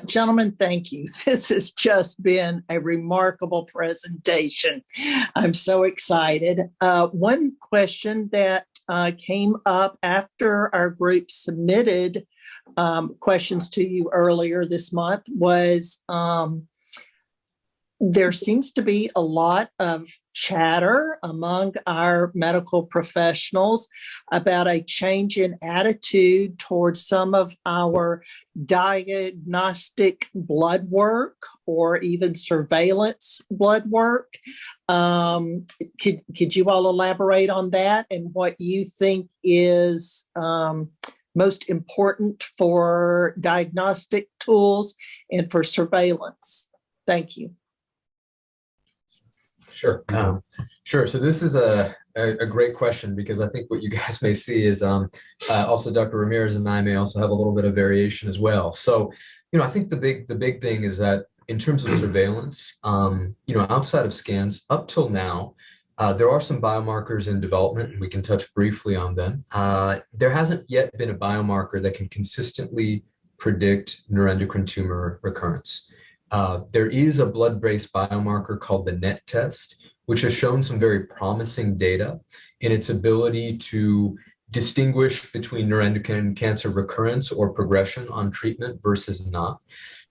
Gentlemen, thank you. This has just been a remarkable presentation. I'm so excited. One question that came up after our group submitted questions to you earlier this month was there seems to be a lot of chatter among our medical professionals about a change in attitude towards some of our diagnostic blood work or even surveillance blood work. Could you all elaborate on that and what you think is most important for diagnostic tools and for surveillance? Thank you. Sure. Sure. So this is a great question, because I think what you guys may see is also Dr. Ramirez and I may also have a little bit of variation as well. So, I think the big thing is that in terms of surveillance, outside of scans, up till now, there are some biomarkers in development, and we can touch briefly on them. There hasn't yet been a biomarker that can consistently predict neuroendocrine tumor recurrence. There is a blood-based biomarker called the NET test, which has shown some very promising data in its ability to distinguish between neuroendocrine cancer recurrence or progression on treatment versus not.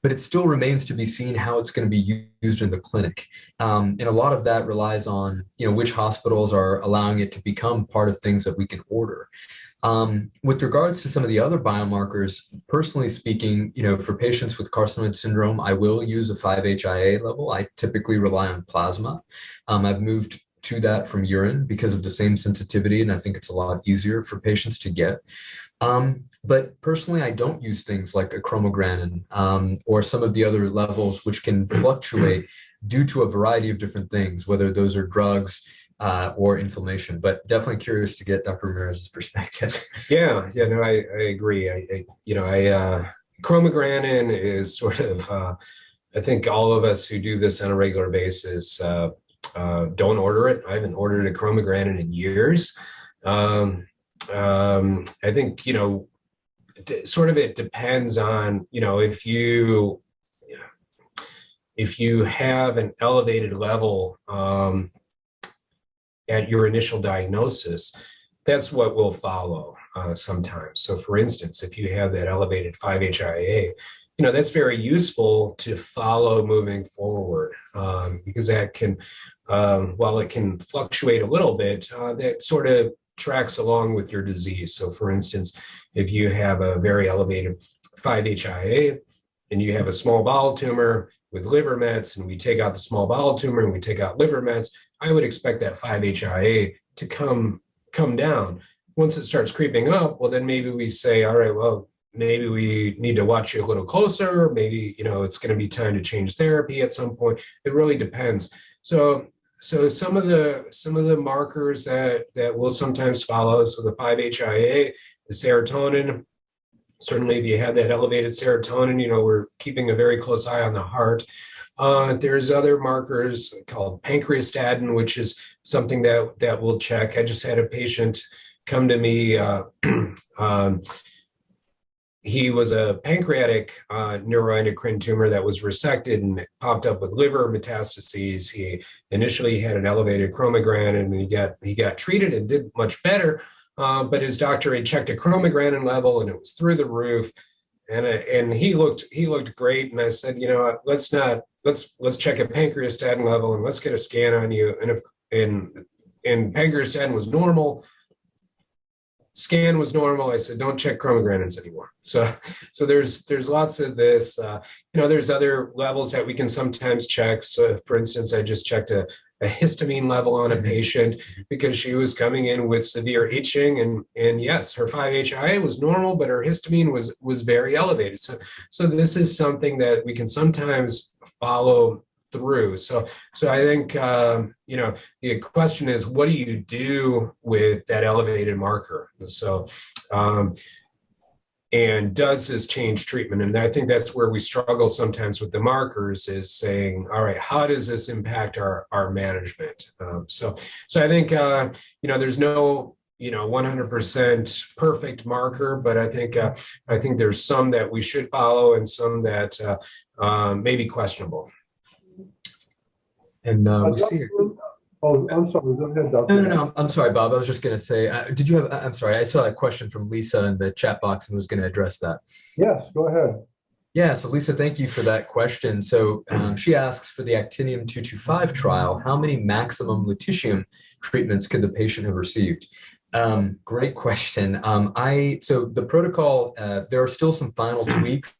But it still remains to be seen how it's going to be used in the clinic. And a lot of that relies on, which hospitals are allowing it to become part of things that we can order. With regards to some of the other biomarkers, personally speaking, for patients with carcinoid syndrome, I will use a 5-HIA level. I typically rely on plasma. I've moved to that from urine because of the same sensitivity, and I think it's a lot easier for patients to get. But personally, I don't use things like a chromogranin or some of the other levels which can fluctuate due to a variety of different things, whether those are drugs or inflammation. But definitely curious to get Dr. Ramirez's perspective. Yeah, no, I agree. Chromogranin is sort of, I think all of us who do this on a regular basis don't order it. I haven't ordered a chromogranin in years. I think, sort of it depends on, if you have an elevated level at your initial diagnosis, that's what will follow sometimes. So for instance, if you have that elevated 5-HIA, that's very useful to follow moving forward because that can, while it can fluctuate a little bit, that sort of tracks along with your disease. So for instance, if you have a very elevated 5-HIA and you have a small bowel tumor with liver mets, and we take out the small bowel tumor and we take out liver mets, I would expect that 5-HIA to come down. Once it starts creeping up, well, then maybe we say, all right, well, maybe we need to watch you a little closer. Maybe, it's going to be time to change therapy at some point. It really depends. So some of the markers that will sometimes follow, so the 5-HIA, the serotonin, certainly if you have that elevated serotonin, we're keeping a very close eye on the heart. There's other markers called pancreastatin, which is something that we'll check. I just had a patient come to me. He was a pancreatic neuroendocrine tumor that was resected and popped up with liver metastases. He initially had an elevated chromogranin, and he got treated and did much better. But his doctor had checked a chromogranin level, and it was through the roof. And he looked great. And I said, let's check a pancreastatin level and let's get a scan on you. And if pancreastatin was normal, scan was normal, I said, don't check chromogranins anymore. So there's lots of this. There's other levels that we can sometimes check. So for instance, I just checked a histamine level on a patient because she was coming in with severe itching, and yes, her 5-HIA was normal, but her histamine was very elevated. So this is something that we can sometimes follow through. So I think the question is, what do you do with that elevated marker? So and does this change treatment? And I think that's where we struggle sometimes with the markers, is saying, all right, how does this impact our management? So I think there's no 100% perfect marker, but I think there's some that we should follow and some that may be questionable. And we see. Oh, I'm sorry. Go ahead, Doctor. No. I'm sorry, Bob. I was just going to say, did you have? I'm sorry. I saw a question from Lisa in the chat box and was going to address that. Yes, go ahead. Yeah. So Lisa, thank you for that question. So she asks, for the Actinium-225 trial, how many maximum lutetium treatments could the patient have received? Great question. So the protocol, there are still some final tweaks.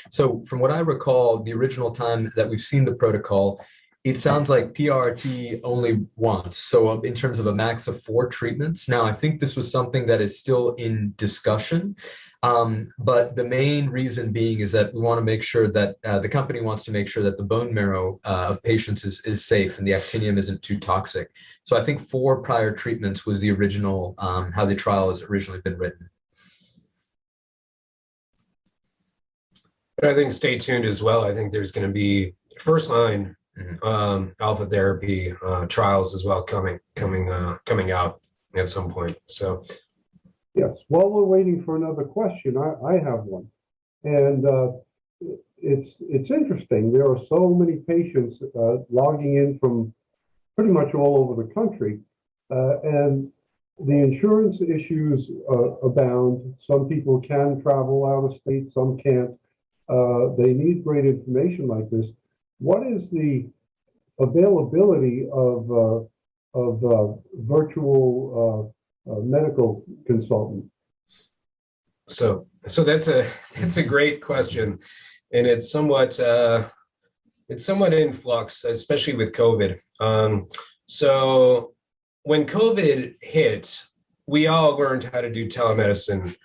So from what I recall, the original time that we've seen the protocol, it sounds like PRRT only once. So in terms of a max of 4 treatments. Now, I think this was something that is still in discussion. But the main reason being is that we want to make sure that the company wants to make sure that the bone marrow of patients is safe and the actinium isn't too toxic. So I think 4 prior treatments was the original, how the trial has originally been written. But I think stay tuned as well. I think there's going to be first line alpha therapy trials as well coming out at some point. So yes, while we're waiting for another question, I have one, and it's interesting. There are so many patients logging in from pretty much all over the country, and the insurance issues abound. Some people can travel out of state, some can't. They need great information like this. What is the availability of virtual medical consultant? So that's a great question, and it's somewhat in flux, especially with COVID. So when COVID hit, we all learned how to do telemedicine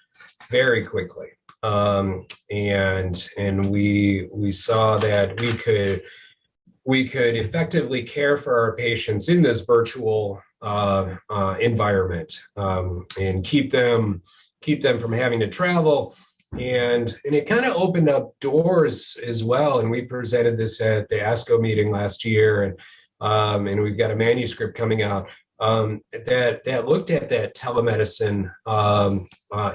very quickly. And we saw that we could effectively care for our patients in this virtual environment, and keep them from having to travel. And it kind of opened up doors as well. And we presented this at the ASCO meeting last year, and we've got a manuscript coming out that looked at that telemedicine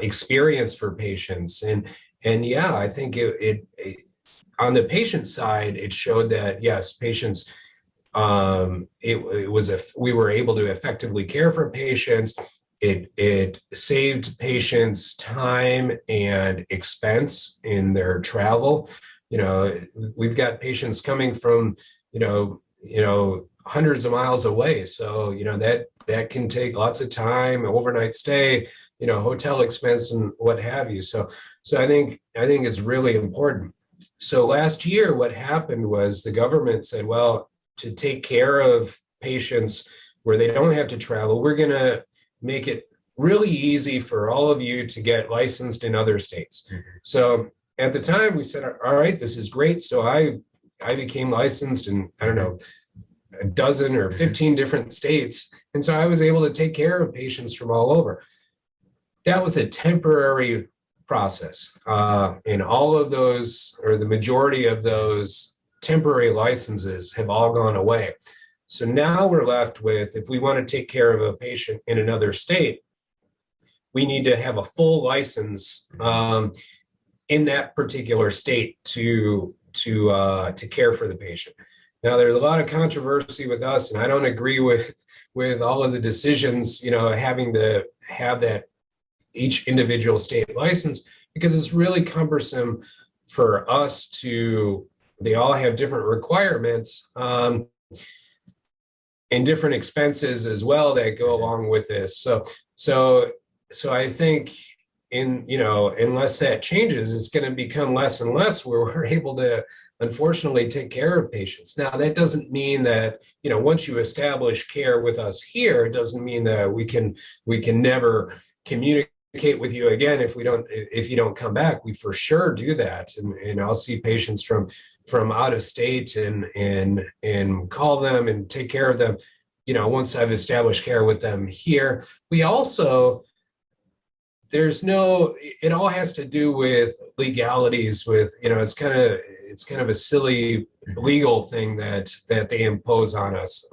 experience for patients. And yeah, I think it on the patient side, it showed that yes, patients, we were able to effectively care for patients. It saved patients time and expense in their travel. We've got patients coming from hundreds of miles away, so that can take lots of time, overnight stay, hotel expense and what have you. So I think it's really important. So last year, what happened was the government said, well, to take care of patients where they don't have to travel, we're going to make it really easy for all of you to get licensed in other states. Mm-hmm. So at the time we said, all right, this is great. So I became licensed in, I don't know, a dozen or 15 different states. And so I was able to take care of patients from all over. That was a temporary process. And all of those, or the majority of those temporary licenses have all gone away. So now we're left with, if we want to take care of a patient in another state, we need to have a full license in that particular state to care for the patient. Now, there's a lot of controversy with us, and I don't agree with all of the decisions, having to have that each individual state license, because it's really cumbersome for us they all have different requirements and different expenses as well that go along with this. So I think unless that changes, it's going to become less and less where we're able to, unfortunately, take care of patients. Now, that doesn't mean that, once you establish care with us here, it doesn't mean that we can never communicate with you again if you don't come back. We for sure do that, and I'll see patients from out of state and call them and take care of them, once I've established care with them here. We also, it all has to do with legalities with, it's kind of a silly legal thing that they impose on us.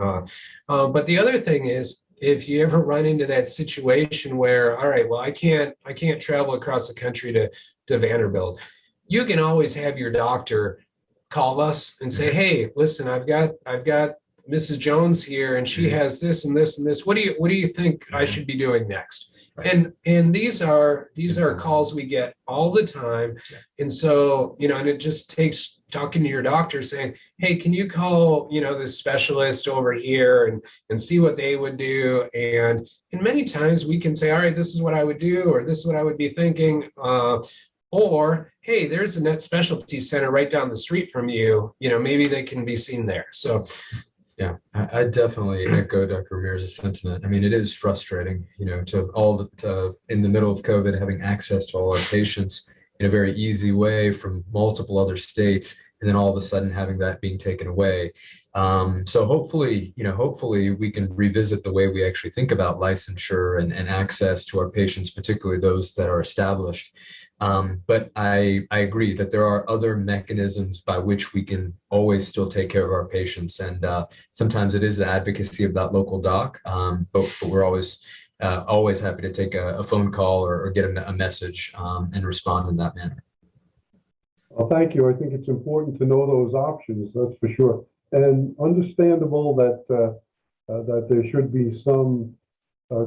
But the other thing is, if you ever run into that situation where, all right, well, I can't travel across the country to Vanderbilt, you can always have your doctor call us and say, hey, listen, I've got Mrs. Jones here, and she has this and this and this. What do you think I should be doing next? And these are calls we get all the time. And so, and it just takes talking to your doctor saying, hey, can you call, this specialist over here and see what they would do? And many times we can say, all right, this is what I would do, or this is what I would be thinking. Or, hey, there's a net specialty center right down the street from you. Maybe they can be seen there. So, yeah, I definitely echo Dr. Ramirez's sentiment. I mean, it is frustrating, to in the middle of COVID, having access to all our patients in a very easy way from multiple other states, and then all of a sudden having that being taken away. So hopefully we can revisit the way we actually think about licensure and access to our patients, particularly those that are established. But I agree that there are other mechanisms by which we can always still take care of our patients. And sometimes it is the advocacy of that local doc, but we're always happy to take a phone call or get a message and respond in that manner. Well, thank you. I think it's important to know those options, that's for sure. And understandable that there should be some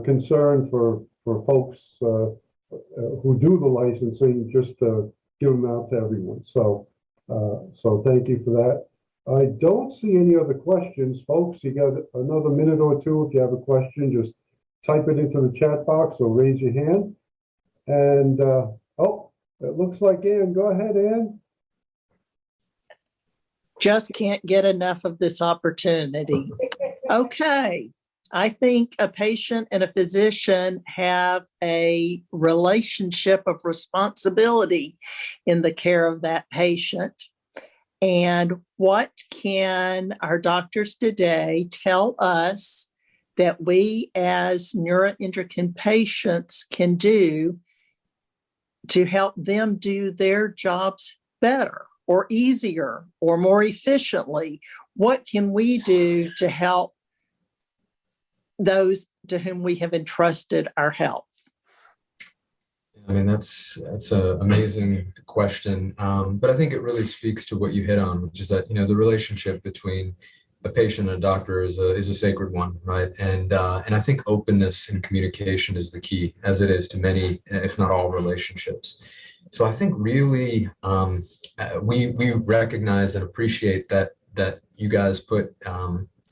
concern for folks who do the licensing, just to give them out to everyone. So thank you for that. I don't see any other questions, folks. You got another minute or two. If you have a question, just type it into the chat box or raise your hand. And it looks like Ann. Go ahead, Ann. Just can't get enough of this opportunity. Okay. I think a patient and a physician have a relationship of responsibility in the care of that patient. And what can our doctors today tell us that we as neuroendocrine patients can do to help them do their jobs better or easier or more efficiently? What can we do to help those to whom we have entrusted our health? I mean, that's an amazing question. But I think it really speaks to what you hit on, which is that, the relationship between a patient and a doctor is a sacred one, right? And I think openness and communication is the key, as it is to many, if not all, relationships. So I think really we recognize and appreciate that you guys put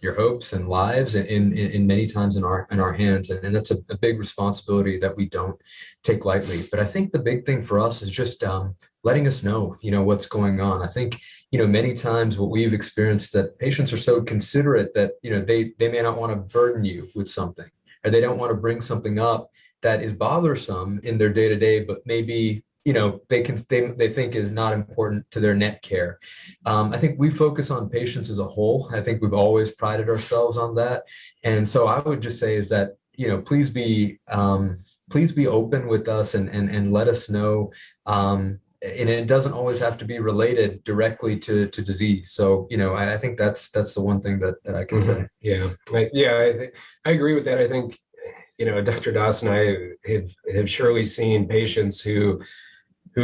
your hopes and lives in many times in our hands, and that's a big responsibility that we don't take lightly. But I think the big thing for us is just letting us know, what's going on. I think, many times what we've experienced, that patients are so considerate that, they may not want to burden you with something, or they don't want to bring something up that is bothersome in their day-to-day, but maybe they think is not important to their net care. I think we focus on patients as a whole. I think we've always prided ourselves on that. And so I would just say is that, please be open with us and let us know. And it doesn't always have to be related directly to disease. So, I think that's the one thing that I can say. Yeah. I agree with that. I think, Dr. Dawson and I have surely seen patients who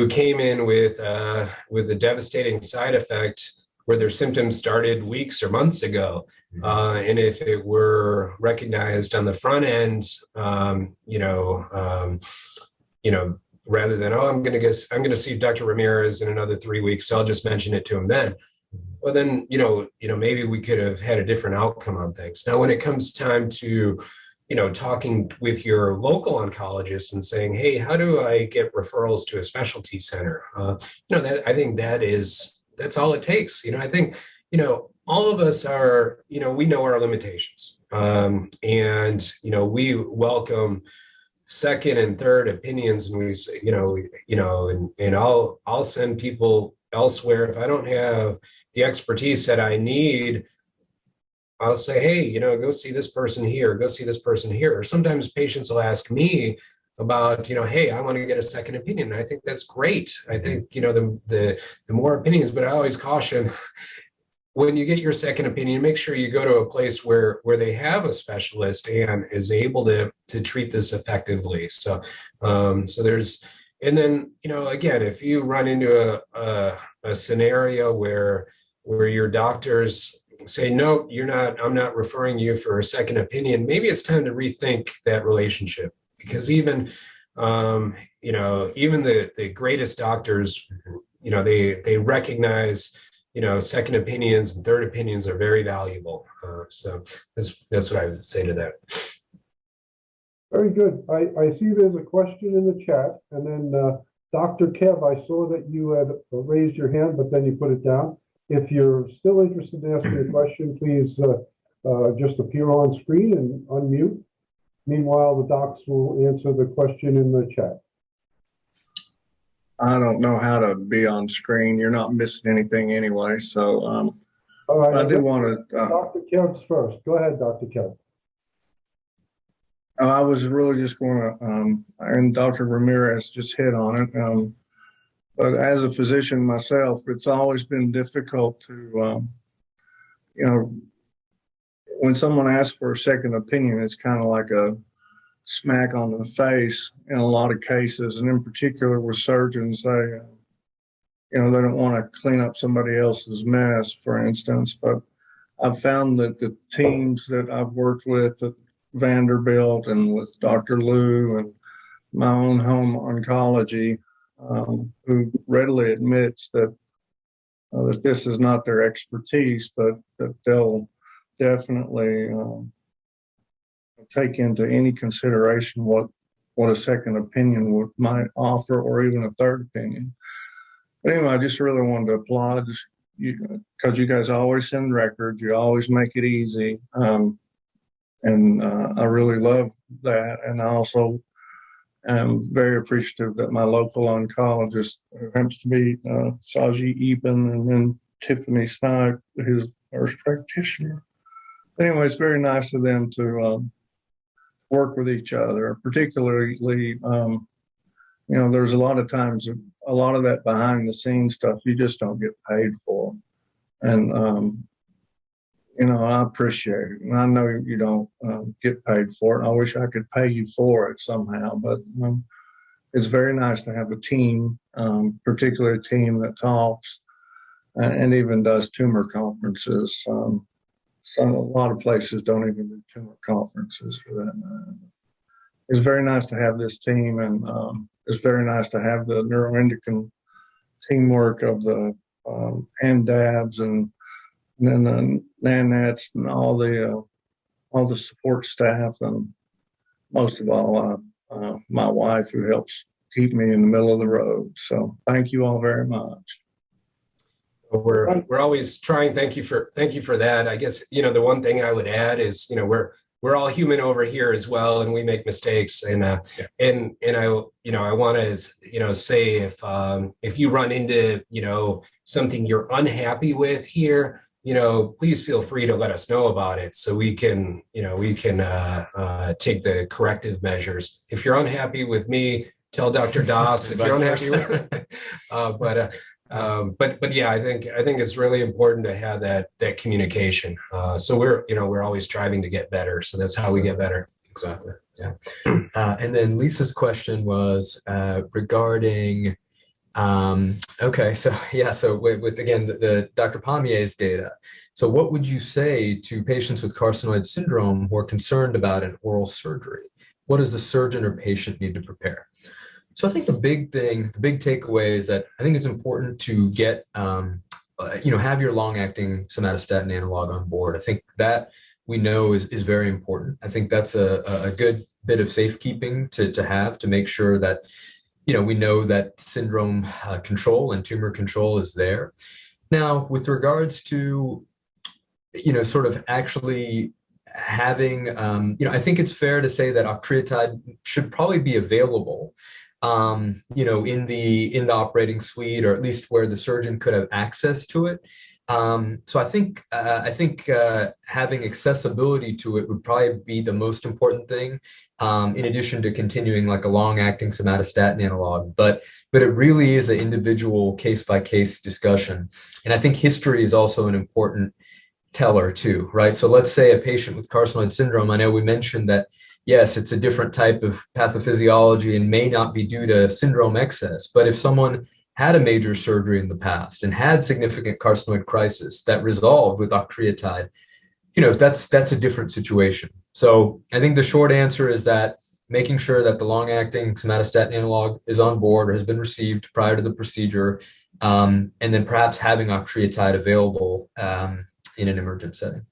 came in with a devastating side effect where their symptoms started weeks or months ago. And if it were recognized on the front end, rather than, I'm going to see Dr. Ramirez in another 3 weeks, so I'll just mention it to him then. Well, then, maybe we could have had a different outcome on things. Now, when it comes time to, talking with your local oncologist and saying, hey, how do I get referrals to a specialty center? I think that's all it takes. I think, all of us are, we know our limitations. And we welcome second and third opinions, and we say, and I'll send people elsewhere if I don't have the expertise that I need. I'll say, hey, go see this person here, go see this person here. Or sometimes patients will ask me about, hey, I want to get a second opinion. And I think that's great. I think, the more opinions, but I always caution, when you get your second opinion, make sure you go to a place where they have a specialist and is able to treat this effectively. So there's, and then, again, if you run into a scenario where your doctors say, no, I'm not referring you for a second opinion, maybe it's time to rethink that relationship, because even the greatest doctors, they recognize, second opinions and third opinions are very valuable. So that's what I would say to that. Very good. I see there's a question in the chat, and then Dr. Kev, I saw that you had raised your hand, but then you put it down. If you're still interested in asking a question, please just appear on screen and unmute. Meanwhile, the docs will answer the question in the chat. I don't know how to be on screen. You're not missing anything anyway. So all right, I do want to. Dr. Kev's first. Go ahead, Dr. Kev. I was really just going to, and Dr. Ramirez just hit on it. But as a physician myself, it's always been difficult to, when someone asks for a second opinion, it's kind of like a smack on the face in a lot of cases. And in particular with surgeons, they don't want to clean up somebody else's mess, for instance. But I've found that the teams that I've worked with at Vanderbilt and with Dr. Lou and my own home oncology, who readily admits that this is not their expertise, but that they'll definitely take into any consideration what a second opinion might offer, or even a third opinion. But anyway, I just really wanted to applaud because you guys always send records, you always make it easy, and I really love that. And I also I'm very appreciative that my local oncologist, who happens to be Saji Eben, and then Tiffany Snipe, his nurse practitioner. Anyway, it's very nice of them to work with each other, particularly, there's a lot of times, a lot of that behind the scenes stuff you just don't get paid for. And, I appreciate it. And I know you don't get paid for it. I wish I could pay you for it somehow, but it's very nice to have a team, particularly a team that talks and even does tumor conferences. A lot of places don't even do tumor conferences for that matter. It's very nice to have this team, and it's very nice to have the neuroendocrine teamwork of the NDABs and then the NANETs and all the support staff, and most of all, my wife, who helps keep me in the middle of the road. So thank you all very much. We're always trying. Thank you for that. I guess, the one thing I would add is, we're all human over here as well, and we make mistakes. And I want to, say if you run into, something you're unhappy with here, please feel free to let us know about it, so we can take the corrective measures. If you're unhappy with me, tell Dr. Das. If you're unhappy with, but yeah, I think it's really important to have that communication. So we're always striving to get better. So that's how we get better. Exactly. Yeah. And then Lisa's question was regarding. Okay. So yeah. So with again the Dr. Pommier's data. So what would you say to patients with carcinoid syndrome who are concerned about an oral surgery? What does the surgeon or patient need to prepare? So I think the big takeaway is that I think it's important to get, have your long-acting somatostatin analog on board. I think that we know is very important. I think that's a good bit of safekeeping to have, to make sure that, we know that syndrome control and tumor control is there. Now, with regards to, sort of actually having, I think it's fair to say that octreotide should probably be available, in the operating suite, or at least where the surgeon could have access to it. So I think having accessibility to it would probably be the most important thing, in addition to continuing like a long-acting somatostatin analog. But it really is an individual case-by-case discussion, and I think history is also an important teller too, right? So let's say a patient with carcinoid syndrome. I know we mentioned that yes, it's a different type of pathophysiology and may not be due to syndrome excess, but if someone had a major surgery in the past and had significant carcinoid crisis that resolved with octreotide, that's a different situation. So I think the short answer is that making sure that the long-acting somatostatin analog is on board or has been received prior to the procedure, and then perhaps having octreotide available in an emergent setting.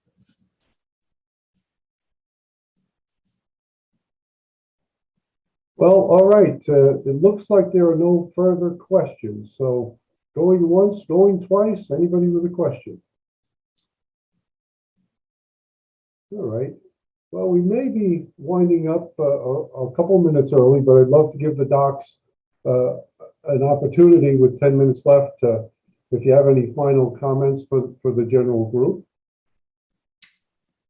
Well, all right. It looks like there are no further questions. So going once, going twice. Anybody with a question? All right. Well, we may be winding up a couple minutes early, but I'd love to give the docs an opportunity with 10 minutes left. If you have any final comments for the general group.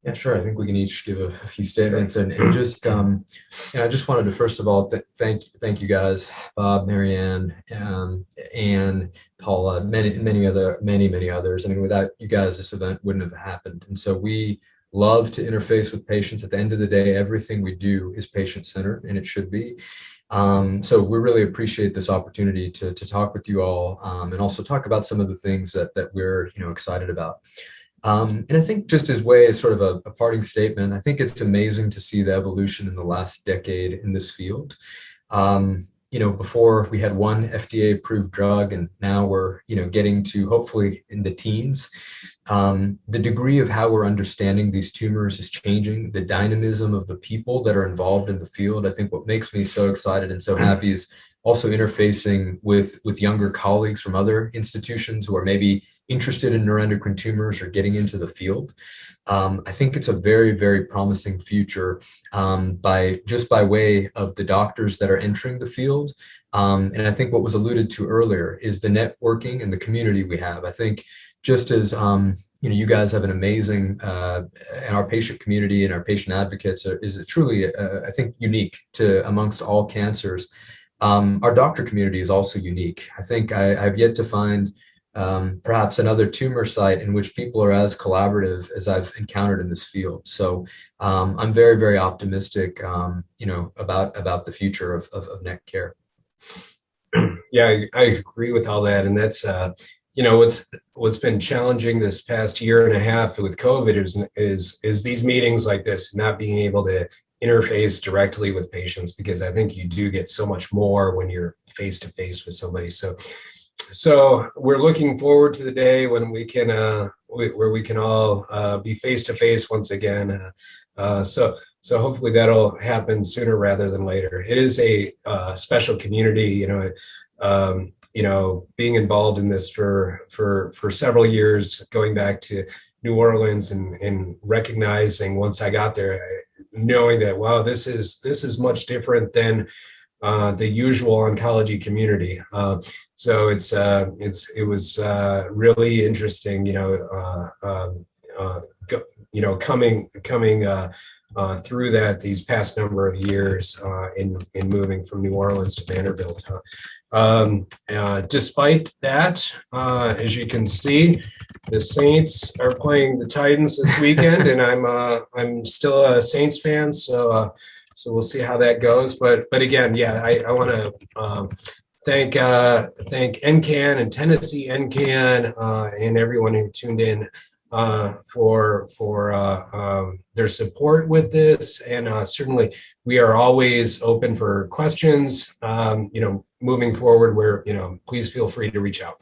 Yeah, sure. I think we can each give a few statements, and just, I just wanted to first of all thank you guys, Bob, Marianne, and Paula, many others. I mean, without you guys, this event wouldn't have happened. And so we love to interface with patients. At the end of the day, everything we do is patient-centered, and it should be. So we really appreciate this opportunity to talk with you all, and also talk about some of the things that we're excited about. And I think just as sort of a parting statement, I think it's amazing to see the evolution in the last decade in this field. Before we had one FDA approved drug, and now we're, getting to hopefully in the teens. The degree of how we're understanding these tumors is changing. The dynamism of the people that are involved in the field. I think what makes me so excited and so happy is also interfacing with younger colleagues from other institutions who are maybe interested in neuroendocrine tumors or getting into the field. I think it's a very, very promising future, by way of the doctors that are entering the field. And I think what was alluded to earlier is the networking and the community we have. I think just as, you guys have an amazing, and our patient community and our patient advocates is truly, I think, unique to amongst all cancers. Our doctor community is also unique. I think I've yet to find perhaps another tumor site in which people are as collaborative as I've encountered in this field. So I'm very, very optimistic, about the future of neck care. Yeah, I agree with all that, and that's what's been challenging this past year and a half with COVID is these meetings like this, not being able to interface directly with patients, because I think you do get so much more when you're face to face with somebody. So we're looking forward to the day when we can where we can all be face to face once again. So hopefully that'll happen sooner rather than later. It is a special community, being involved in this for several years, going back to New Orleans and recognizing once I got there, knowing that, wow, this is much different than the usual oncology community. So it was really interesting, coming through that these past number of years in moving from New Orleans to Vanderbilt. Despite that, as you can see, the Saints are playing the Titans this weekend, and I'm still a Saints fan, so we'll see how that goes. But again, yeah, I want to thank NCAN and Tennessee NCAN and everyone who tuned in for their support with this, and certainly we are always open for questions. Moving forward, where please feel free to reach out.